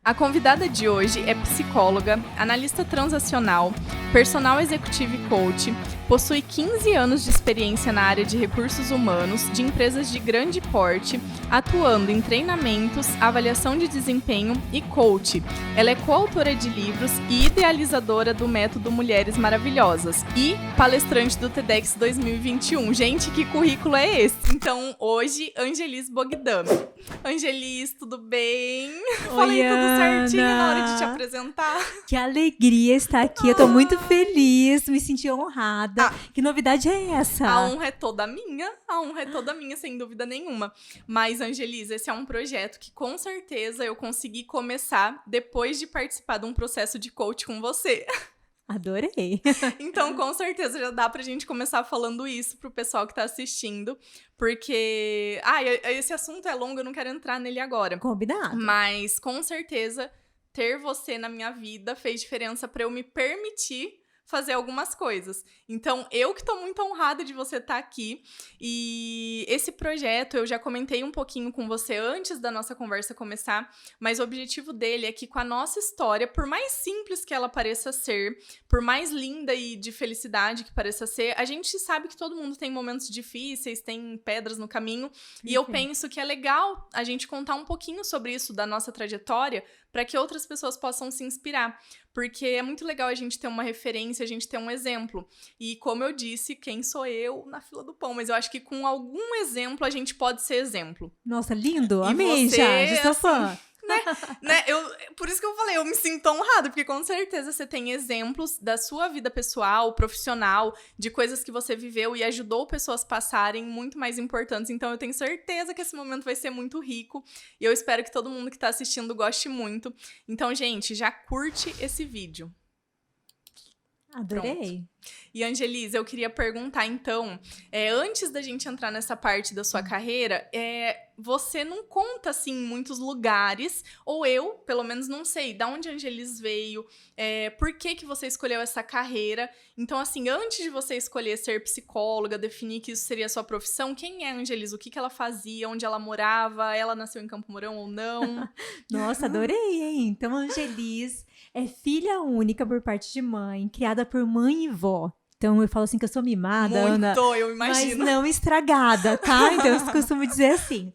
A convidada de hoje é psicóloga, analista transacional, personal executive coach, possui 15 anos de experiência na área de recursos humanos de empresas de grande porte, atuando em treinamentos, avaliação de desempenho e coach. Ela é coautora de livros e idealizadora do método Mulheres Maravilhosas e palestrante do TEDx 2021. Gente, que currículo é esse? Então, hoje, Angelis Bogdan. Angelis, tudo bem? Falei tudo certinho na hora de te apresentar. Que alegria estar aqui, eu tô muito feliz, me senti honrada. Que novidade é essa? A honra é toda minha, sem dúvida nenhuma. Mas, Angelis, esse é um projeto que com certeza eu consegui começar depois de participar de um processo de coach com você. Adorei. Então, com certeza, já dá pra gente começar falando isso pro pessoal que tá assistindo, porque... esse assunto é longo, eu não quero entrar nele agora. Combinado. Mas, com certeza, ter você na minha vida fez diferença pra eu me permitir fazer algumas coisas. Então, eu que tô muito honrada de você estar aqui. E esse projeto, eu já comentei um pouquinho com você antes da nossa conversa começar, mas o objetivo dele é que com a nossa história, por mais simples que ela pareça ser, por mais linda e de felicidade que pareça ser, a gente sabe que todo mundo tem momentos difíceis, tem pedras no caminho, e eu penso que é legal a gente contar um pouquinho sobre isso, da nossa trajetória, para que outras pessoas possam se inspirar. Porque é muito legal a gente ter uma referência, a gente ter um exemplo. E como eu disse, quem sou eu na fila do pão? Mas eu acho que com algum exemplo a gente pode ser exemplo. Nossa, lindo! E amei, você, já sou fã. Por isso que eu falei, eu me sinto honrada, porque com certeza você tem exemplos da sua vida pessoal, profissional, de coisas que você viveu e ajudou pessoas a passarem muito mais importantes. Então eu tenho certeza que esse momento vai ser muito rico e eu espero que todo mundo que tá assistindo goste muito. Então, gente, já curte esse vídeo. Adorei. Pronto. E, Angelis, eu queria perguntar, então, antes da gente entrar nessa parte da sua carreira, você não conta, assim, muitos lugares, ou eu, pelo menos, não sei, da onde a Angelis veio, por que você escolheu essa carreira. Então, assim, antes de você escolher ser psicóloga, definir que isso seria a sua profissão, quem é a Angelis? O que ela fazia? Onde ela morava? Ela nasceu em Campo Mourão ou não? Nossa, adorei, hein? Então, a Angelis é filha única por parte de mãe, criada por mãe e vó. Então, eu falo assim que eu sou mimada, Ana. Muito, eu imagino. Mas não estragada, tá? Então, eu costumo dizer assim.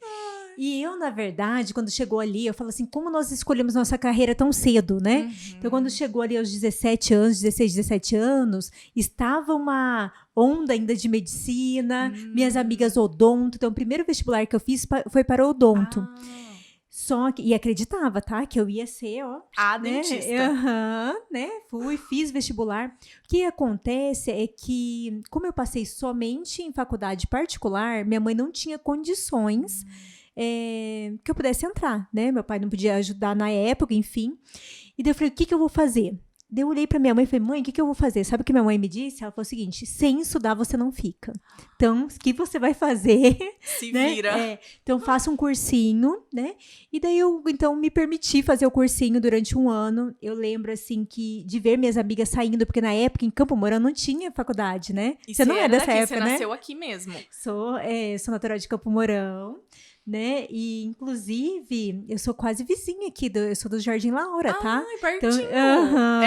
E eu, na verdade, quando chegou ali, eu falo assim, como nós escolhemos nossa carreira tão cedo, né? Uhum. Então, quando chegou ali aos 17 anos, 16, 17 anos, estava uma onda ainda de medicina, minhas amigas odonto. Então, o primeiro vestibular que eu fiz foi para odonto. Só que, e acreditava, tá? Que eu ia ser, dentista. Né? Fiz vestibular. O que acontece é que, como eu passei somente em faculdade particular, minha mãe não tinha condições que eu pudesse entrar, né? Meu pai não podia ajudar na época, enfim. E daí eu falei, o que eu vou fazer? Daí eu olhei pra minha mãe e falei, mãe, o que eu vou fazer? Sabe o que minha mãe me disse? Ela falou o seguinte, sem estudar você não fica. Então, o que você vai fazer? Se né? vira. Então, faça um cursinho, né? E daí eu, então, me permiti fazer o cursinho durante um ano. Eu lembro, assim, de ver minhas amigas saindo, porque na época, em Campo Mourão, não tinha faculdade, né? E você não é dessa época, você né? nasceu aqui mesmo. Sou natural de Campo Mourão. Né? E, inclusive, eu sou quase vizinha aqui, eu sou do Jardim Laura, tá? Pertinho. Então,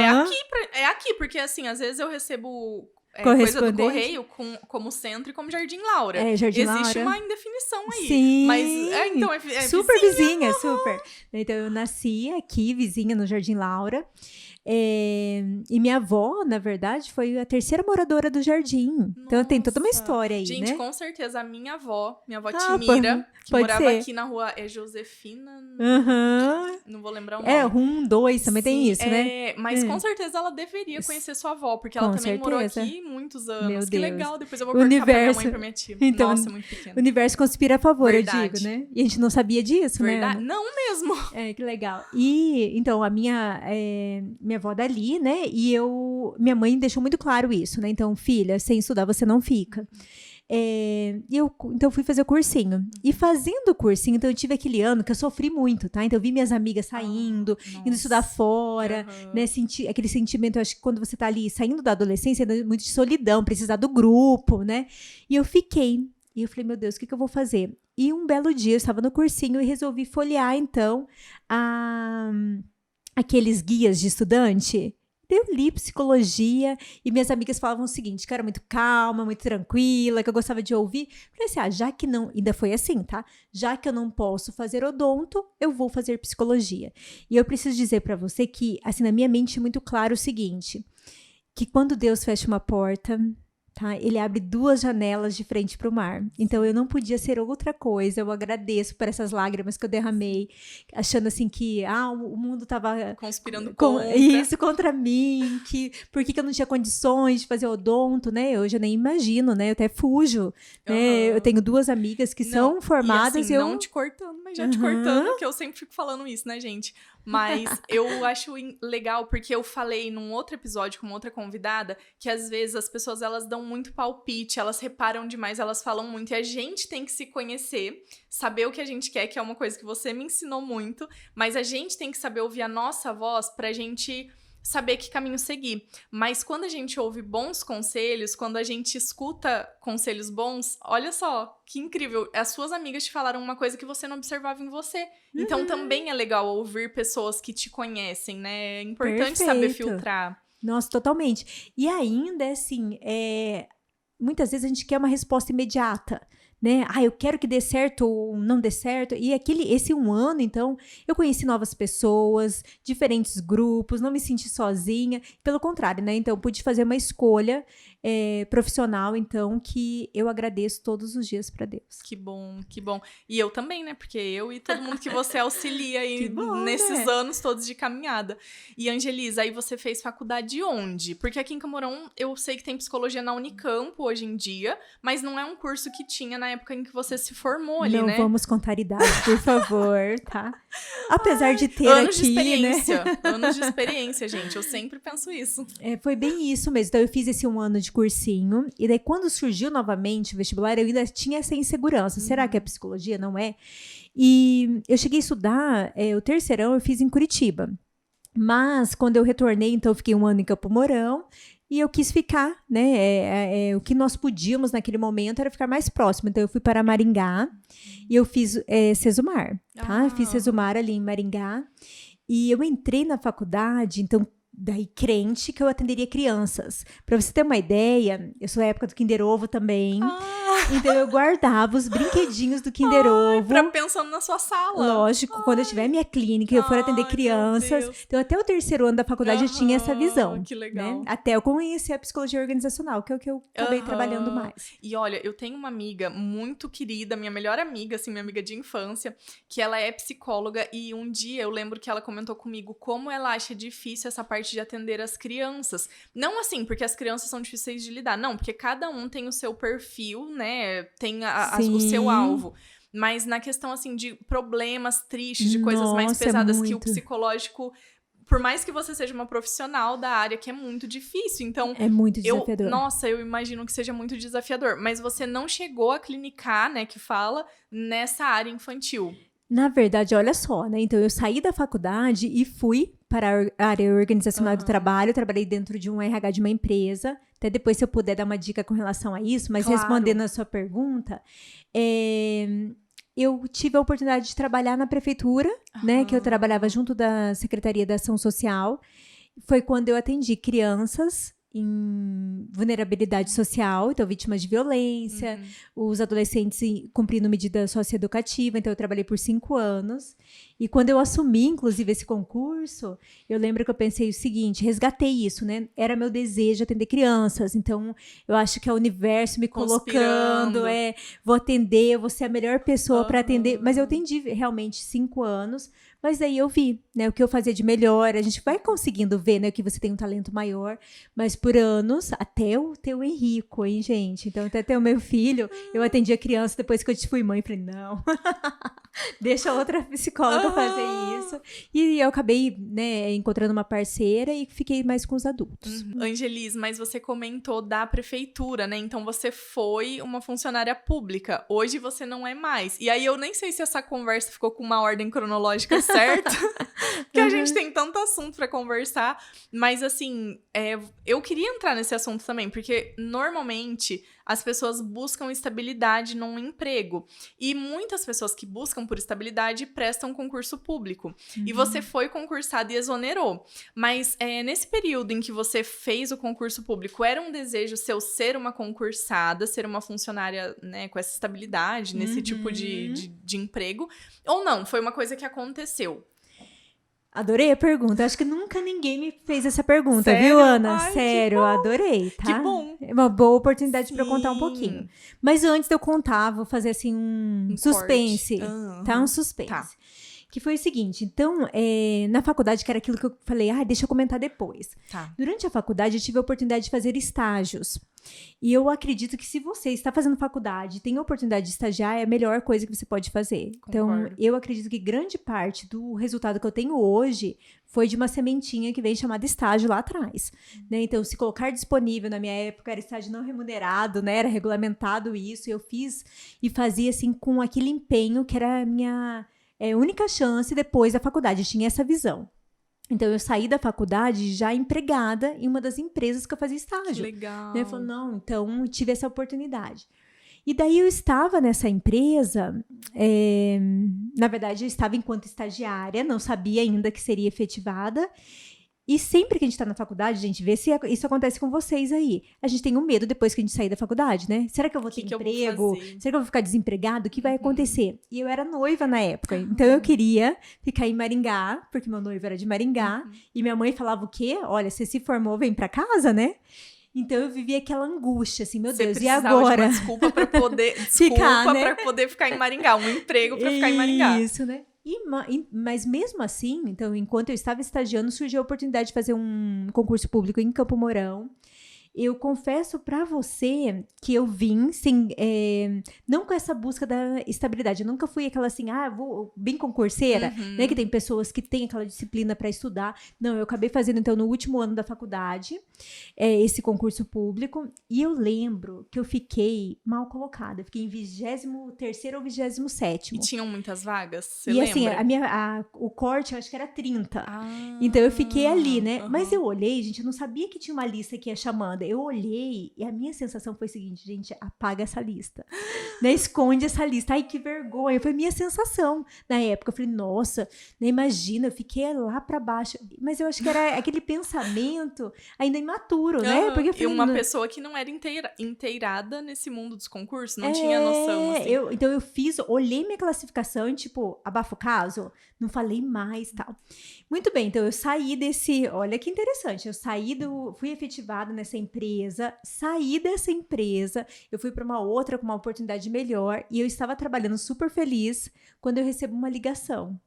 É aqui, porque assim, às vezes eu recebo coisa do correio como centro e como Jardim Laura. Jardim Existe Laura. uma indefinição aí. Sim. Mas, então, super vizinha, super. Então, eu nasci aqui, vizinha no Jardim Laura. E minha avó, na verdade, foi a terceira moradora do jardim. Nossa. Então tem toda uma história aí, gente, né? Com certeza, a minha avó Timira, que morava aqui na rua Josefina, não vou lembrar o nome. Rum 2 também tem isso, né? Mas com certeza ela deveria conhecer sua avó, porque ela também morou aqui muitos anos. Meu que Deus. Legal, depois eu vou perguntar pra minha mãe e pra minha tia. Então, nossa, muito pequena. O universo conspira a favor, Verdade. eu digo, né? E a gente não sabia disso, Verdade. né? Não mesmo. Que legal. E, então, a minha avó dali, né? E minha mãe deixou muito claro isso, né? Então, filha, sem estudar você não fica. Então, fui fazer o cursinho. E fazendo o cursinho, então, eu tive aquele ano que eu sofri muito, tá? Então, eu vi minhas amigas saindo, indo estudar fora, né? Aquele sentimento, eu acho que quando você tá ali saindo da adolescência, é muito de solidão, precisar do grupo, né? E eu fiquei. E eu falei, meu Deus, o que eu vou fazer? E um belo dia eu estava no cursinho e resolvi folhear, então, aqueles guias de estudante. Eu li psicologia e minhas amigas falavam o seguinte, que eu era muito calma, muito tranquila, que eu gostava de ouvir. Falei assim, já que não, ainda foi assim, tá? Já que eu não posso fazer odonto, eu vou fazer psicologia. E eu preciso dizer pra você que, assim, na minha mente é muito claro o seguinte, que quando Deus fecha uma porta, tá? Ele abre 2 janelas de frente para o mar. Então, eu não podia ser outra coisa. Eu agradeço por essas lágrimas que eu derramei, achando assim que o mundo estava conspirando contra. Isso, contra mim, que por que eu não tinha condições de fazer odonto, né? Hoje eu nem imagino, né? Eu até fujo, né? Eu tenho 2 amigas que são formadas. E assim, não te cortando, mas já te cortando, que eu sempre fico falando isso, né, gente? Mas eu acho legal, porque eu falei num outro episódio com uma outra convidada, que às vezes as pessoas, elas dão muito palpite, elas reparam demais, elas falam muito, e a gente tem que se conhecer, saber o que a gente quer, que é uma coisa que você me ensinou muito, mas a gente tem que saber ouvir a nossa voz pra gente saber que caminho seguir. Mas quando a gente ouve bons conselhos, quando a gente escuta conselhos bons, olha só, que incrível. As suas amigas te falaram uma coisa que você não observava em você. Então também é legal ouvir pessoas que te conhecem, né? É importante saber filtrar. Nossa, totalmente. E ainda, assim, muitas vezes a gente quer uma resposta imediata, né? Eu quero que dê certo ou não dê certo. E esse 1 ano, então, eu conheci novas pessoas, diferentes grupos, não me senti sozinha. Pelo contrário, né? Então, eu pude fazer uma escolha profissional, então, que eu agradeço todos os dias para Deus. Que bom, que bom. E eu também, né? Porque eu e todo mundo que você auxilia aí nesses né? anos todos de caminhada. E, Angelisa, aí você fez faculdade onde? Porque aqui em Camorão, eu sei que tem psicologia na Unicamp hoje em dia, mas não é um curso que tinha na época em que você se formou ali, né? Não vamos contar idade, por favor, tá? Apesar de ter anos aqui, de experiência, né? Anos de experiência, gente. Eu sempre penso isso. Foi bem isso mesmo. Então, eu fiz esse 1 ano de cursinho. E daí, quando surgiu novamente o vestibular, eu ainda tinha essa insegurança. Será que é psicologia? Não é? E eu cheguei a estudar, o terceirão eu fiz em Curitiba. Mas, quando eu retornei, então, eu fiquei 1 ano em Campo Mourão. E eu quis ficar, né? O que nós podíamos naquele momento era ficar mais próximo. Então, eu fui para Maringá e eu fiz Sesumar, tá? Eu fiz Sesumar ali em Maringá. E eu entrei na faculdade, então, daí crente que eu atenderia crianças. Pra você ter uma ideia, eu sou da época do Kinder Ovo também. Então eu guardava os brinquedinhos do Kinder Ovo. Pensando na sua sala. Lógico, quando eu tiver minha clínica, eu for atender crianças. Então até o terceiro ano da faculdade eu tinha essa visão. Que legal. Né? Até eu conheci a psicologia organizacional, que é o que eu acabei trabalhando mais. E olha, eu tenho uma amiga muito querida, minha melhor amiga, assim, minha amiga de infância, que ela é psicóloga, e um dia eu lembro que ela comentou comigo como ela acha difícil essa parte de atender as crianças. Não assim, porque as crianças são difíceis de lidar, não, porque cada um tem o seu perfil, né, tem o seu alvo. Mas na questão, assim, de problemas tristes, de coisas mais pesadas que o psicológico... Por mais que você seja uma profissional da área, que é muito difícil. Então, é muito desafiador. Eu imagino que seja muito desafiador. Mas você não chegou a clinicar, né, que fala, nessa área infantil. Na verdade, olha só, né? Então, eu saí da faculdade e fui para a área organizacional do trabalho. Eu trabalhei dentro de um RH de uma empresa. Até depois, se eu puder dar uma dica com relação a isso. Mas respondendo a sua pergunta, eu tive a oportunidade de trabalhar na prefeitura, né? Que eu trabalhava junto da Secretaria da Ação Social. Foi quando eu atendi crianças em vulnerabilidade social, então vítimas de violência, os adolescentes cumprindo medida socioeducativa, então eu trabalhei por 5 anos, e quando eu assumi, inclusive, esse concurso, eu lembro que eu pensei o seguinte, resgatei isso, né, era meu desejo atender crianças, então eu acho que é o universo me colocando, vou atender, vou ser a melhor pessoa para atender, mas eu atendi realmente 5 anos, mas daí eu vi, né, o que eu fazia de melhor, a gente vai conseguindo ver, né, que você tem um talento maior, mas por anos, até o teu Henrico, hein, gente, então até o meu filho, eu atendia criança depois que eu fui mãe, falei, não, deixa outra psicóloga fazer isso. E eu acabei, né, encontrando uma parceira e fiquei mais com os adultos. Angelis, mas você comentou da prefeitura, né? Então você foi uma funcionária pública. Hoje você não é mais. E aí eu nem sei se essa conversa ficou com uma ordem cronológica certa, porque a gente tem tanto assunto pra conversar. Mas assim, eu queria entrar nesse assunto também, porque normalmente as pessoas buscam estabilidade num emprego. E muitas pessoas que buscam por estabilidade prestam concurso público. E você foi concursada e exonerou. Mas nesse período em que você fez o concurso público, era um desejo seu ser uma concursada, ser uma funcionária, né, com essa estabilidade, nesse tipo de emprego? Ou não? Foi uma coisa que aconteceu? Adorei a pergunta. Acho que nunca ninguém me fez essa pergunta, Sério? viu, Ana? Ai, sério, adorei, tá? Que bom. É uma boa oportunidade pra eu contar um Sim. pouquinho. Mas antes de eu contar, vou fazer assim um suspense, corte. tá? Um suspense. Tá. Que foi o seguinte, então, na faculdade, que era aquilo que eu falei, deixa eu comentar depois. Tá. Durante a faculdade, eu tive a oportunidade de fazer estágios. E eu acredito que se você está fazendo faculdade, tem a oportunidade de estagiar, é a melhor coisa que você pode fazer. Concordo. Então, eu acredito que grande parte do resultado que eu tenho hoje foi de uma sementinha que vem chamada estágio lá atrás. Né? Então, se colocar disponível, na minha época, era estágio não remunerado, né? Era regulamentado isso, eu fiz e fazia assim com aquele empenho que era a minha única chance depois da faculdade. Eu tinha essa visão. Então, eu saí da faculdade já empregada em uma das empresas que eu fazia estágio. Que legal. Né? Eu falei, não, então, eu tive essa oportunidade. E daí, eu estava nessa empresa, na verdade, eu estava enquanto estagiária, não sabia ainda que seria efetivada. E sempre que a gente tá na faculdade, gente, vê se isso acontece com vocês aí. A gente tem um medo depois que a gente sair da faculdade, né? Será que eu vou ter emprego? Será que eu vou ficar desempregado? O que vai acontecer? E eu era noiva na época. Então, eu queria ficar em Maringá, porque meu noivo era de Maringá. E minha mãe falava o quê? Olha, você se formou, vem pra casa, né? Então, eu vivia aquela angústia, assim, meu Deus, e agora? De uma desculpa pra poder, pra poder ficar em Maringá. Um emprego pra ficar em Maringá. Isso, né? Mas mesmo assim, então, enquanto eu estava estagiando, surgiu a oportunidade de fazer um concurso público em Campo Mourão. Eu confesso pra você que eu vim sem, não com essa busca da estabilidade. Eu nunca fui aquela assim, vou bem concurseira, né? Que tem pessoas que têm aquela disciplina pra estudar. Não, eu acabei fazendo, então, no último ano da faculdade, esse concurso público. E eu lembro que eu fiquei mal colocada. Eu fiquei em 23º ou 27º. E tinham muitas vagas? Você e lembra? assim, o corte, eu acho que era 30. Então, eu fiquei ali, né? Mas eu olhei, gente, eu não sabia que tinha uma lista que ia chamando. Eu olhei e a minha sensação foi a seguinte, gente, apaga essa lista. Né? Esconde essa lista. Ai, que vergonha. Foi minha sensação na época. Eu falei, nossa, né, imagina, eu fiquei lá pra baixo. Mas eu acho que era aquele pensamento ainda imaturo, né? Porque eu falei, e uma pessoa que não era inteirada nesse mundo dos concursos, não tinha noção, assim. Então eu olhei minha classificação e tipo, abafo o caso, não falei mais, tal. Muito bem, então eu saí olha que interessante, fui efetivada nessa empresa, saí dessa empresa, eu fui para uma outra com uma oportunidade melhor e eu estava trabalhando super feliz quando eu recebo uma ligação.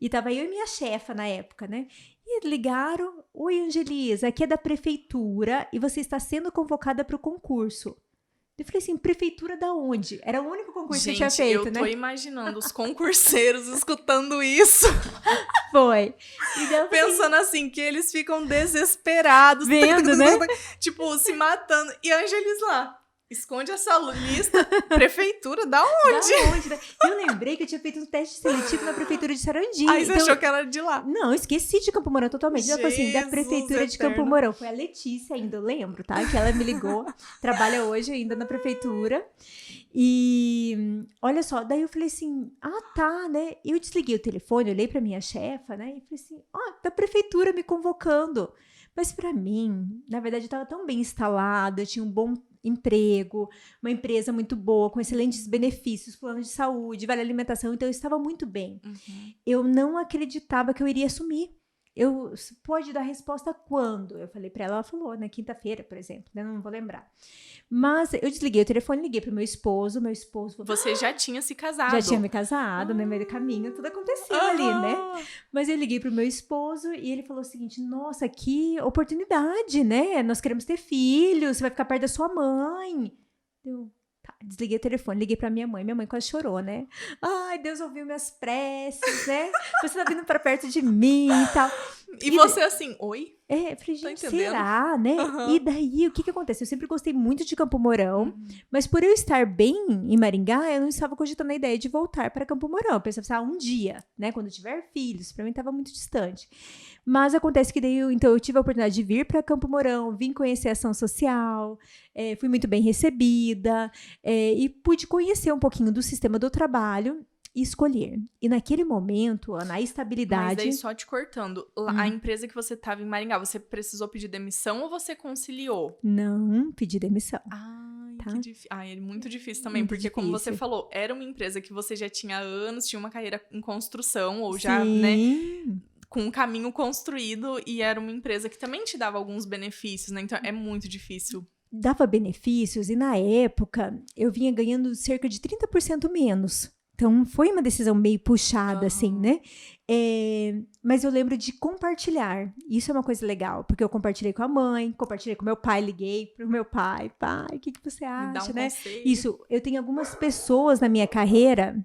E tava eu e minha chefa na época, né? E ligaram, oi Angelisa, aqui é da prefeitura e você está sendo convocada para o concurso. Eu falei assim, prefeitura da onde? Era o único concurso que eu tinha feito, né? Eu tô imaginando os concurseiros escutando isso. Foi. Pensando assim, que eles ficam desesperados. Vendo, né? Tipo, se matando. E a Angelis lá. Esconde essa lista. Prefeitura, da onde? Da onde, né? Eu lembrei que eu tinha feito um teste seletivo na prefeitura de Sarandi. Aí você achou que era de lá. Não, eu esqueci de Campo Mourão totalmente. Ela falou assim, da prefeitura de Campo Mourão. Foi a Letícia ainda, eu lembro, tá? Que ela me ligou. Trabalha hoje ainda na prefeitura. E olha só, daí eu falei assim, tá, né? Eu desliguei o telefone, olhei pra minha chefa, né? E falei assim, da prefeitura me convocando. Mas pra mim, na verdade, eu tava tão bem instalada, eu tinha um bom emprego, uma empresa muito boa, com excelentes benefícios, plano de saúde, vale alimentação, então eu estava muito bem. Eu não acreditava que eu iria assumir. Pode dar resposta quando? Eu falei pra ela falou, na quinta-feira, por exemplo, né? Não vou lembrar. Mas eu desliguei o telefone, liguei pro meu esposo falou, você já tinha se casado. Já tinha me casado, no meio do caminho, tudo aconteceu ali, né? Mas eu liguei pro meu esposo e ele falou o seguinte, nossa, que oportunidade, né? Nós queremos ter filhos, você vai ficar perto da sua mãe. Tá, desliguei o telefone, liguei pra minha mãe quase chorou, né? Ai, Deus ouviu minhas preces, né? Você tá vindo pra perto de mim e tal. E você assim, oi? Falei, gente, entendendo? será, né? E daí, o que acontece? Eu sempre gostei muito de Campo Mourão, mas por eu estar bem em Maringá, eu não estava cogitando a ideia de voltar para Campo Mourão. Eu pensava, um dia, né? Quando eu tiver filhos, para mim estava muito distante. Mas acontece que daí, então, eu tive a oportunidade de vir para Campo Mourão, vim conhecer a ação social, fui muito bem recebida, e pude conhecer um pouquinho do sistema do trabalho e escolher. E naquele momento, Ana, a estabilidade... Mas daí, só te cortando, a empresa que você estava em Maringá, você precisou pedir demissão ou você conciliou? Não, pedi demissão. Ai, tá? que difícil. Ai, é muito difícil também, Muito porque difícil. como você falou, era uma empresa que você já tinha anos, tinha uma carreira em construção, ou já, Sim. né, com um caminho construído, e era uma empresa que também te dava alguns benefícios, né? Então, é muito difícil. Dava benefícios, e na época, eu vinha ganhando cerca de 30% menos. Então, foi uma decisão meio puxada, assim, né? Mas eu lembro de compartilhar. Isso é uma coisa legal, porque eu compartilhei com a mãe, compartilhei com meu pai, liguei pro meu pai. Pai, o que você acha, Me dá um né? conselho. Isso, eu tenho algumas pessoas na minha carreira...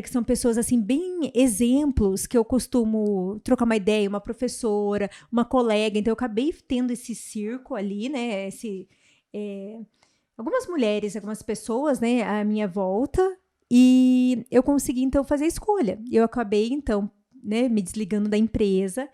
que são pessoas, assim, bem exemplos, que eu costumo trocar uma ideia, uma professora, uma colega. Então, eu acabei tendo esse circo ali, né? Algumas mulheres, algumas pessoas, né, à minha volta, e eu consegui, então, fazer a escolha. Eu acabei, então, né, me desligando da empresa,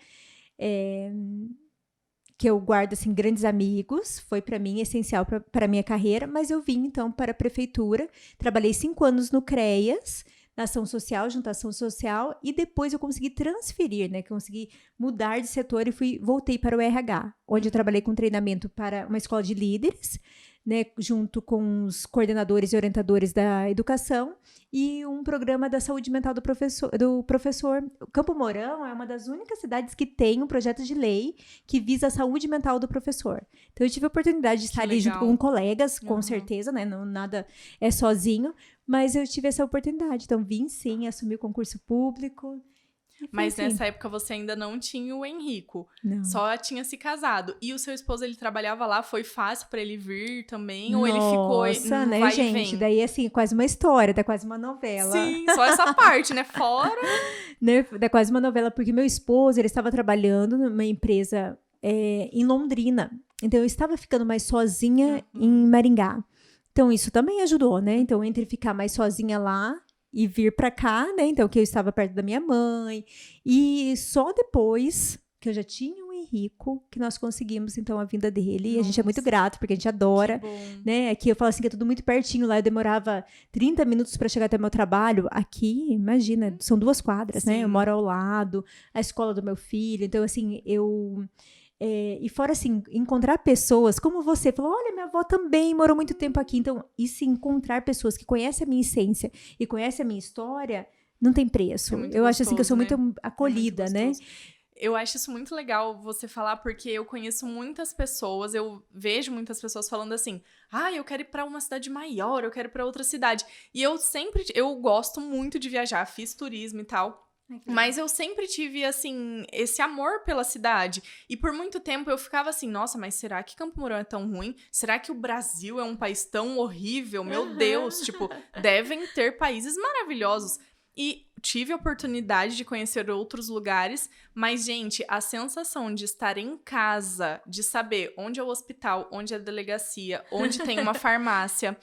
que eu guardo, assim, grandes amigos, foi para mim essencial para a minha carreira, mas eu vim, então, para a prefeitura, trabalhei 5 anos no CREAS, na ação social, junto à ação social, e depois eu consegui transferir, né, consegui mudar de setor e voltei para o RH, onde eu trabalhei com treinamento para uma escola de líderes, né, junto com os coordenadores e orientadores da educação, e um programa da saúde mental do professor. Campo Mourão é uma das únicas cidades que tem um projeto de lei que visa a saúde mental do professor. Então, eu tive a oportunidade de estar ali junto com colegas, com certeza, né? Não, nada é sozinho, mas eu tive essa oportunidade. Então, vim sim, assumi o concurso público. Mas assim. nessa época você ainda não tinha o Henrico. Não. Só tinha se casado. E o seu esposo, ele trabalhava lá? Foi fácil pra ele vir também? Ou ele ficou Nossa, no né, vai gente? e vem? Daí, assim, quase uma história, tá quase uma novela. Sim, só essa parte, né? Fora... Né? É quase uma novela, porque meu esposo, ele estava trabalhando numa empresa em Londrina. Então, eu estava ficando mais sozinha em Maringá. Então, isso também ajudou, né? Então, entre ficar mais sozinha lá e vir pra cá, né? Então, que eu estava perto da minha mãe. E só depois que eu já tinha o Henrico, que nós conseguimos, então, a vinda dele. E a gente é muito grato, porque a gente adora, né? Aqui eu falo assim, que é tudo muito pertinho. Lá eu demorava 30 minutos para chegar até meu trabalho. Aqui, imagina, são 2 quadras, né? Eu moro ao lado, a escola do meu filho. Então, assim, e fora, assim, encontrar pessoas como você, falou, olha, minha avó também morou muito tempo aqui. Então, e se encontrar pessoas que conhecem a minha essência e conhecem a minha história, não tem preço. Eu acho, assim, que eu sou muito acolhida, né? Eu acho isso muito legal você falar, porque eu conheço muitas pessoas, eu vejo muitas pessoas falando assim, eu quero ir pra uma cidade maior, eu quero ir pra outra cidade. E eu gosto muito de viajar, fiz turismo e tal. Mas eu sempre tive, assim, esse amor pela cidade. E por muito tempo eu ficava assim, nossa, mas será que Campo Mourão é tão ruim? Será que o Brasil é um país tão horrível? Meu Deus, tipo, devem ter países maravilhosos. E tive a oportunidade de conhecer outros lugares, mas, gente, a sensação de estar em casa, de saber onde é o hospital, onde é a delegacia, onde tem uma farmácia,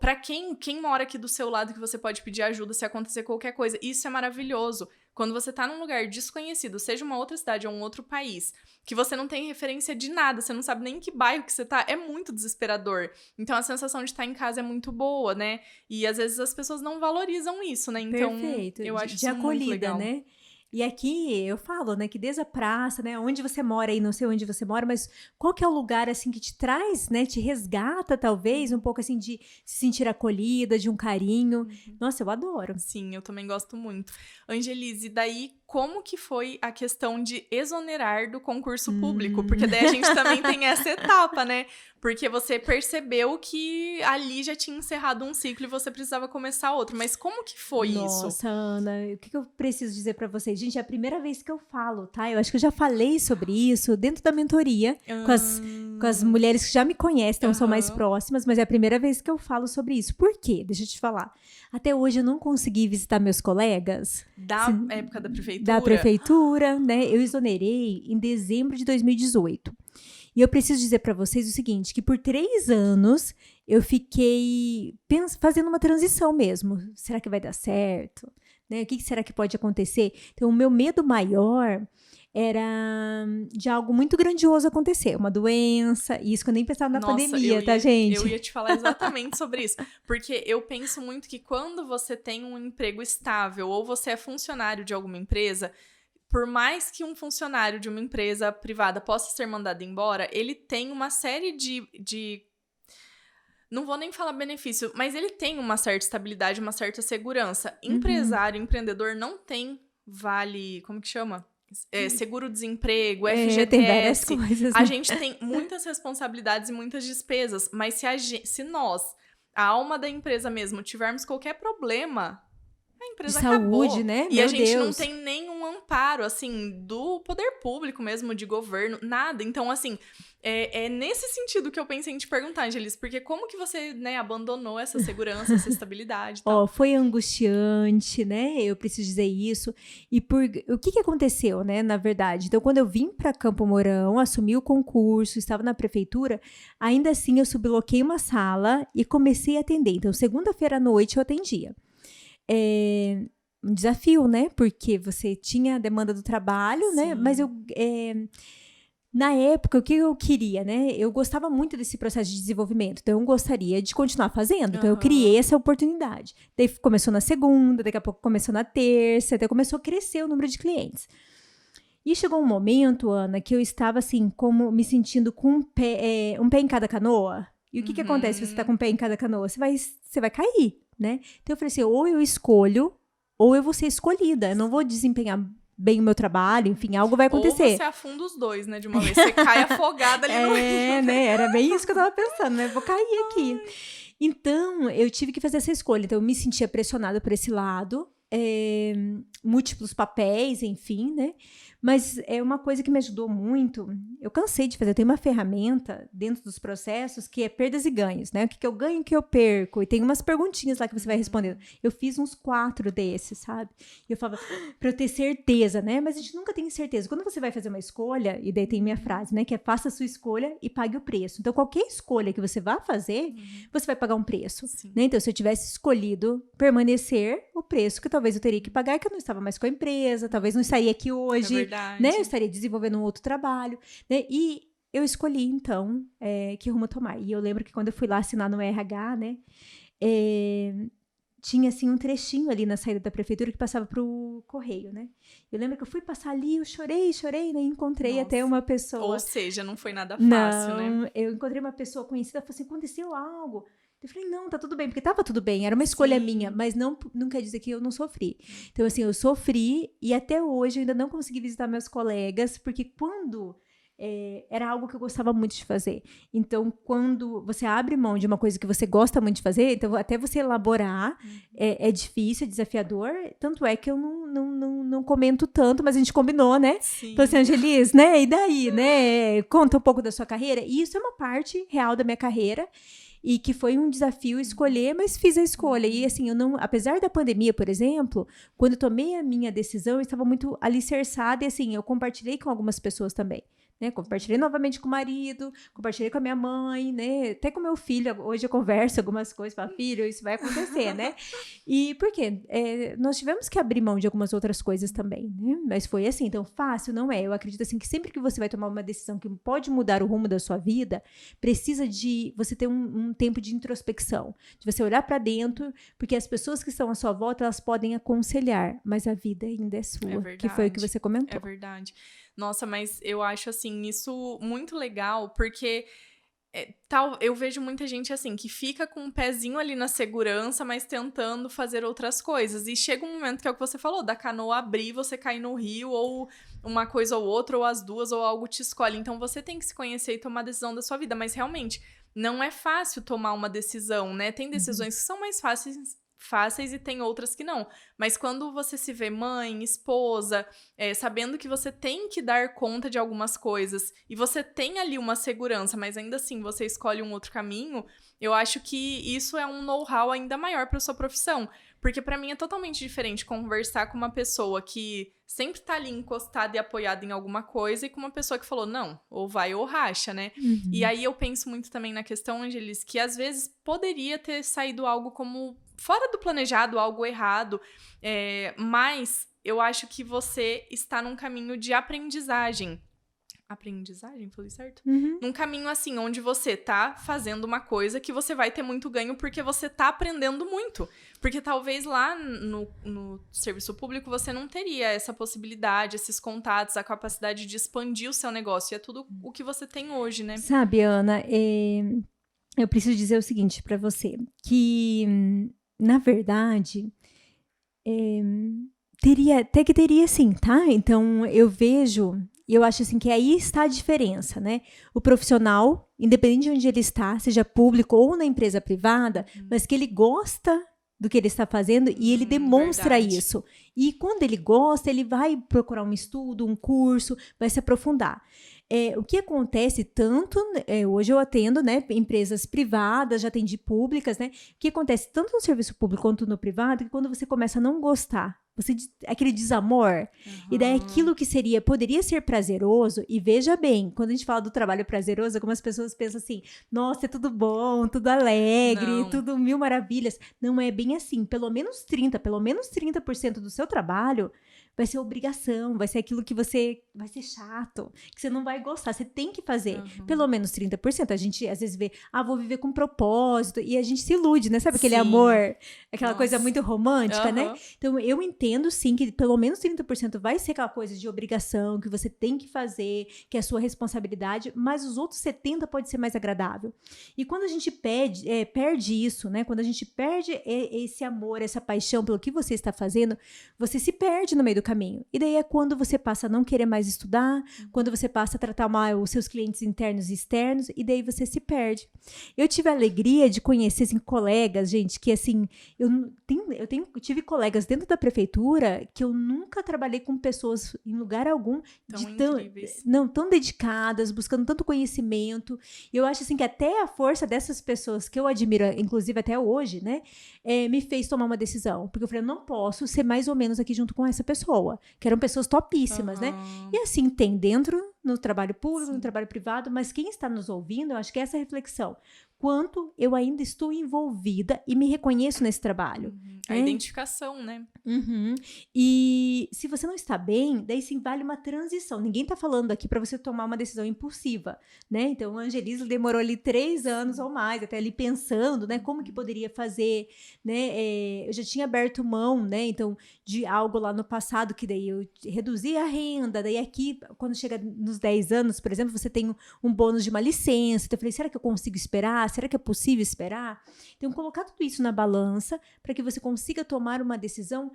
pra quem mora aqui do seu lado, que você pode pedir ajuda se acontecer qualquer coisa, isso é maravilhoso. Quando você tá num lugar desconhecido, seja uma outra cidade ou um outro país, que você não tem referência de nada, você não sabe nem em que bairro que você tá, é muito desesperador. Então, a sensação de estar em casa é muito boa, né? E, às vezes, as pessoas não valorizam isso, né? Então, perfeito. eu acho de isso acolhida, muito legal. né? E aqui eu falo, né, que desde a praça, né, onde você mora aí, não sei onde você mora, mas qual que é o lugar, assim, que te traz, né, te resgata, talvez, um pouco, assim, de se sentir acolhida, de um carinho. Nossa, eu adoro. Sim, eu também gosto muito. Angelise, daí, como que foi a questão de exonerar do concurso público? Porque daí a gente também tem essa etapa, né? Porque você percebeu que ali já tinha encerrado um ciclo e você precisava começar outro. Mas como que foi isso? Nossa, Ana, o que eu preciso dizer pra vocês? Gente, é a primeira vez que eu falo, tá? Eu acho que eu já falei sobre isso dentro da mentoria com as mulheres que já me conhecem, então são mais próximas, mas é a primeira vez que eu falo sobre isso. Por quê? Deixa eu te falar. Até hoje eu não consegui visitar meus colegas. Da época da prefeitura? Da prefeitura, né? Eu exonerei em dezembro de 2018. E eu preciso dizer para vocês o seguinte, que por 3 anos eu fiquei fazendo uma transição mesmo. Será que vai dar certo? Né? O que será que pode acontecer? Então, o meu medo maior era de algo muito grandioso acontecer. Uma doença, e isso que eu nem pensava na pandemia, tá, gente? Eu ia te falar exatamente sobre isso. Porque eu penso muito que quando você tem um emprego estável ou você é funcionário de alguma empresa, por mais que um funcionário de uma empresa privada possa ser mandado embora, ele tem uma série de não vou nem falar benefício, mas ele tem uma certa estabilidade, uma certa segurança. Empresário, empreendedor não tem vale, como que chama? Seguro-desemprego, FGTS. Tem várias coisas, né? A gente tem muitas responsabilidades e muitas despesas, mas se nós, a alma da empresa mesmo, tivermos qualquer problema, a empresa de saúde, acabou. né? E Meu a gente Deus. não tem nenhum amparo, assim, do poder público mesmo, de governo, nada. Então, assim, é nesse sentido que eu pensei em te perguntar, Angelis, porque como que você, né, abandonou essa segurança, essa estabilidade e tal? Foi angustiante, né? Eu preciso dizer isso. E o que aconteceu, né, na verdade? Então, quando eu vim para Campo Mourão, assumi o concurso, estava na prefeitura, ainda assim eu subloquei uma sala e comecei a atender. Então, segunda-feira à noite eu atendia. Um desafio, né? Porque você tinha a demanda do trabalho, Sim. né? Mas na época, o que eu queria, né? Eu gostava muito desse processo de desenvolvimento, então eu gostaria de continuar fazendo. Então eu criei essa oportunidade. Daí começou na segunda, daqui a pouco começou na terça, até começou a crescer o número de clientes. E chegou um momento, Ana, que eu estava assim, como me sentindo com um pé em cada canoa. E o que acontece se você está com um pé em cada canoa? Você vai cair, né? Então eu falei assim, ou eu escolho, ou eu vou ser escolhida. Eu não vou desempenhar bem o meu trabalho, enfim, algo vai acontecer. Ou você afunda os dois, né, de uma vez. Você cai afogada ali no rio. Né? Era bem isso que eu tava pensando, né? Vou cair aqui. Então, eu tive que fazer essa escolha. Então, eu me sentia pressionada por esse lado. Múltiplos papéis, enfim, né? Mas é uma coisa que me ajudou muito. Eu cansei de fazer. Eu tenho uma ferramenta dentro dos processos que é perdas e ganhos, né? O que eu ganho e o que eu perco. E tem umas perguntinhas lá que você vai respondendo. Eu fiz uns 4 desses, sabe? E eu falava, pra eu ter certeza, né? Mas a gente nunca tem certeza. Quando você vai fazer uma escolha, e daí tem minha frase, né? Que é faça a sua escolha e pague o preço. Então, qualquer escolha que você vá fazer, você vai pagar um preço. Né? Então, se eu tivesse escolhido permanecer, o preço que talvez eu teria que pagar é que eu não estava mais com a empresa, talvez não estaria aqui hoje. Né? Eu estaria desenvolvendo um outro trabalho, né? E eu escolhi, então, que rumo tomar. E eu lembro que quando eu fui lá assinar no RH, né? Tinha, assim, um trechinho ali na saída da prefeitura que passava pro correio, né? Eu lembro que eu fui passar ali, eu chorei, né? E encontrei até uma pessoa... Ou seja, não foi nada fácil, né? Eu encontrei uma pessoa conhecida, falou assim, aconteceu algo... Eu falei, não, tá tudo bem, porque tava tudo bem, era uma escolha minha, mas não quer dizer que eu não sofri. Então, assim, eu sofri e até hoje eu ainda não consegui visitar meus colegas, porque quando era algo que eu gostava muito de fazer. Então, quando você abre mão de uma coisa que você gosta muito de fazer, então até você elaborar é difícil, é desafiador, tanto é que eu não comento tanto, mas a gente combinou, né? Sim. Então, assim, Angelis, né? E daí, né? Conta um pouco da sua carreira. E isso é uma parte real da minha carreira. E que foi um desafio escolher, mas fiz a escolha. E assim, apesar da pandemia, por exemplo, quando eu tomei a minha decisão, eu estava muito alicerçada e assim, eu compartilhei com algumas pessoas também. Né? Compartilhei novamente com o marido, compartilhei com a minha mãe, né? Até com o meu filho, hoje eu converso algumas coisas, falo, filho, isso vai acontecer, né? E por quê? Nós tivemos que abrir mão de algumas outras coisas também, né? Mas foi assim, então fácil não é. Eu acredito assim que sempre que você vai tomar uma decisão que pode mudar o rumo da sua vida, precisa de você ter um tempo de introspecção, de você olhar para dentro, porque as pessoas que estão à sua volta, elas podem aconselhar, mas a vida ainda é sua, que foi o que você comentou. É verdade. Nossa, mas eu acho, assim, isso muito legal, porque Eu vejo muita gente assim, que fica com um pezinho ali na segurança, mas tentando fazer outras coisas. E chega um momento que é o que você falou, da canoa abrir, você cair no rio, ou uma coisa ou outra, ou as duas, ou algo te escolhe. Então você tem que se conhecer e tomar a decisão da sua vida. Mas realmente, não é fácil tomar uma decisão, né? Tem decisões que são mais fáceis e tem outras que não. Mas quando você se vê mãe, esposa, sabendo que você tem que dar conta de algumas coisas e você tem ali uma segurança, mas ainda assim você escolhe um outro caminho, eu acho que isso é um know-how ainda maior para sua profissão. Porque para mim é totalmente diferente conversar com uma pessoa que sempre tá ali encostada e apoiada em alguma coisa e com uma pessoa que falou, não, ou vai ou racha, né? E aí eu penso muito também na questão, Angelis, que às vezes poderia ter saído algo como fora do planejado, algo errado, mas eu acho que você está num caminho de aprendizagem. Aprendizagem? Falei certo? Num caminho assim, onde você tá fazendo uma coisa que você vai ter muito ganho porque você tá aprendendo muito. Porque talvez lá no serviço público você não teria essa possibilidade, esses contatos, a capacidade de expandir o seu negócio. E é tudo o que você tem hoje, né? Sabe, Ana, eu preciso dizer o seguinte pra você, que, na verdade, teria sim, tá? Então, eu acho assim que aí está a diferença, né? O profissional, independente de onde ele está, seja público ou na empresa privada, mas que ele gosta do que ele está fazendo e ele demonstra isso. E quando ele gosta, ele vai procurar um estudo, um curso, vai se aprofundar. O que acontece tanto, hoje eu atendo, né, empresas privadas, já atendi públicas, né? O que acontece tanto no serviço público quanto no privado, que quando você começa a não gostar, aquele desamor, e daí aquilo que poderia ser prazeroso, e veja bem, quando a gente fala do trabalho prazeroso, algumas pessoas pensam assim, nossa, é tudo bom, tudo alegre, tudo mil maravilhas. Não é bem assim, pelo menos 30% do seu trabalho vai ser obrigação, vai ser aquilo que vai ser chato, que você não vai gostar, você tem que fazer, pelo menos 30%. A gente às vezes vê, vou viver com propósito, e a gente se ilude, né? Sabe aquele amor, aquela coisa muito romântica, né? Então eu entendo sim que pelo menos 30% vai ser aquela coisa de obrigação, que você tem que fazer, que é a sua responsabilidade, mas os outros 70% pode ser mais agradável. E quando a gente perde isso, né? Quando a gente perde esse amor, essa paixão pelo que você está fazendo, você se perde no meio do caminho. E daí é quando você passa a não querer mais estudar, quando você passa a tratar mal os seus clientes internos e externos, e daí você se perde. Eu tive a alegria de conhecer assim, colegas, gente, que assim, tive colegas dentro da prefeitura que eu nunca trabalhei com pessoas em lugar algum tão dedicadas, buscando tanto conhecimento. E eu acho assim que até a força dessas pessoas que eu admiro, inclusive até hoje, né, me fez tomar uma decisão. Porque eu falei, eu não posso ser mais ou menos aqui junto com essa pessoa, que eram pessoas topíssimas, né? E assim, tem dentro, no trabalho público, no trabalho privado, mas quem está nos ouvindo, eu acho que é essa reflexão. Quanto eu ainda estou envolvida e me reconheço nesse trabalho. A identificação, né? E se você não está bem, daí sim vale uma transição. Ninguém está falando aqui para você tomar uma decisão impulsiva, né? Então, a Angelis demorou ali 3 anos ou mais, até ali pensando, né? Como que poderia fazer, né? Eu já tinha aberto mão, né? Então, de algo lá no passado, que daí eu reduzi a renda, daí aqui, quando chega nos 10 anos, por exemplo, você tem um bônus de uma licença. Então, eu falei, será que eu consigo esperar? Será que é possível esperar? Então, colocar tudo isso na balança para que você consiga tomar uma decisão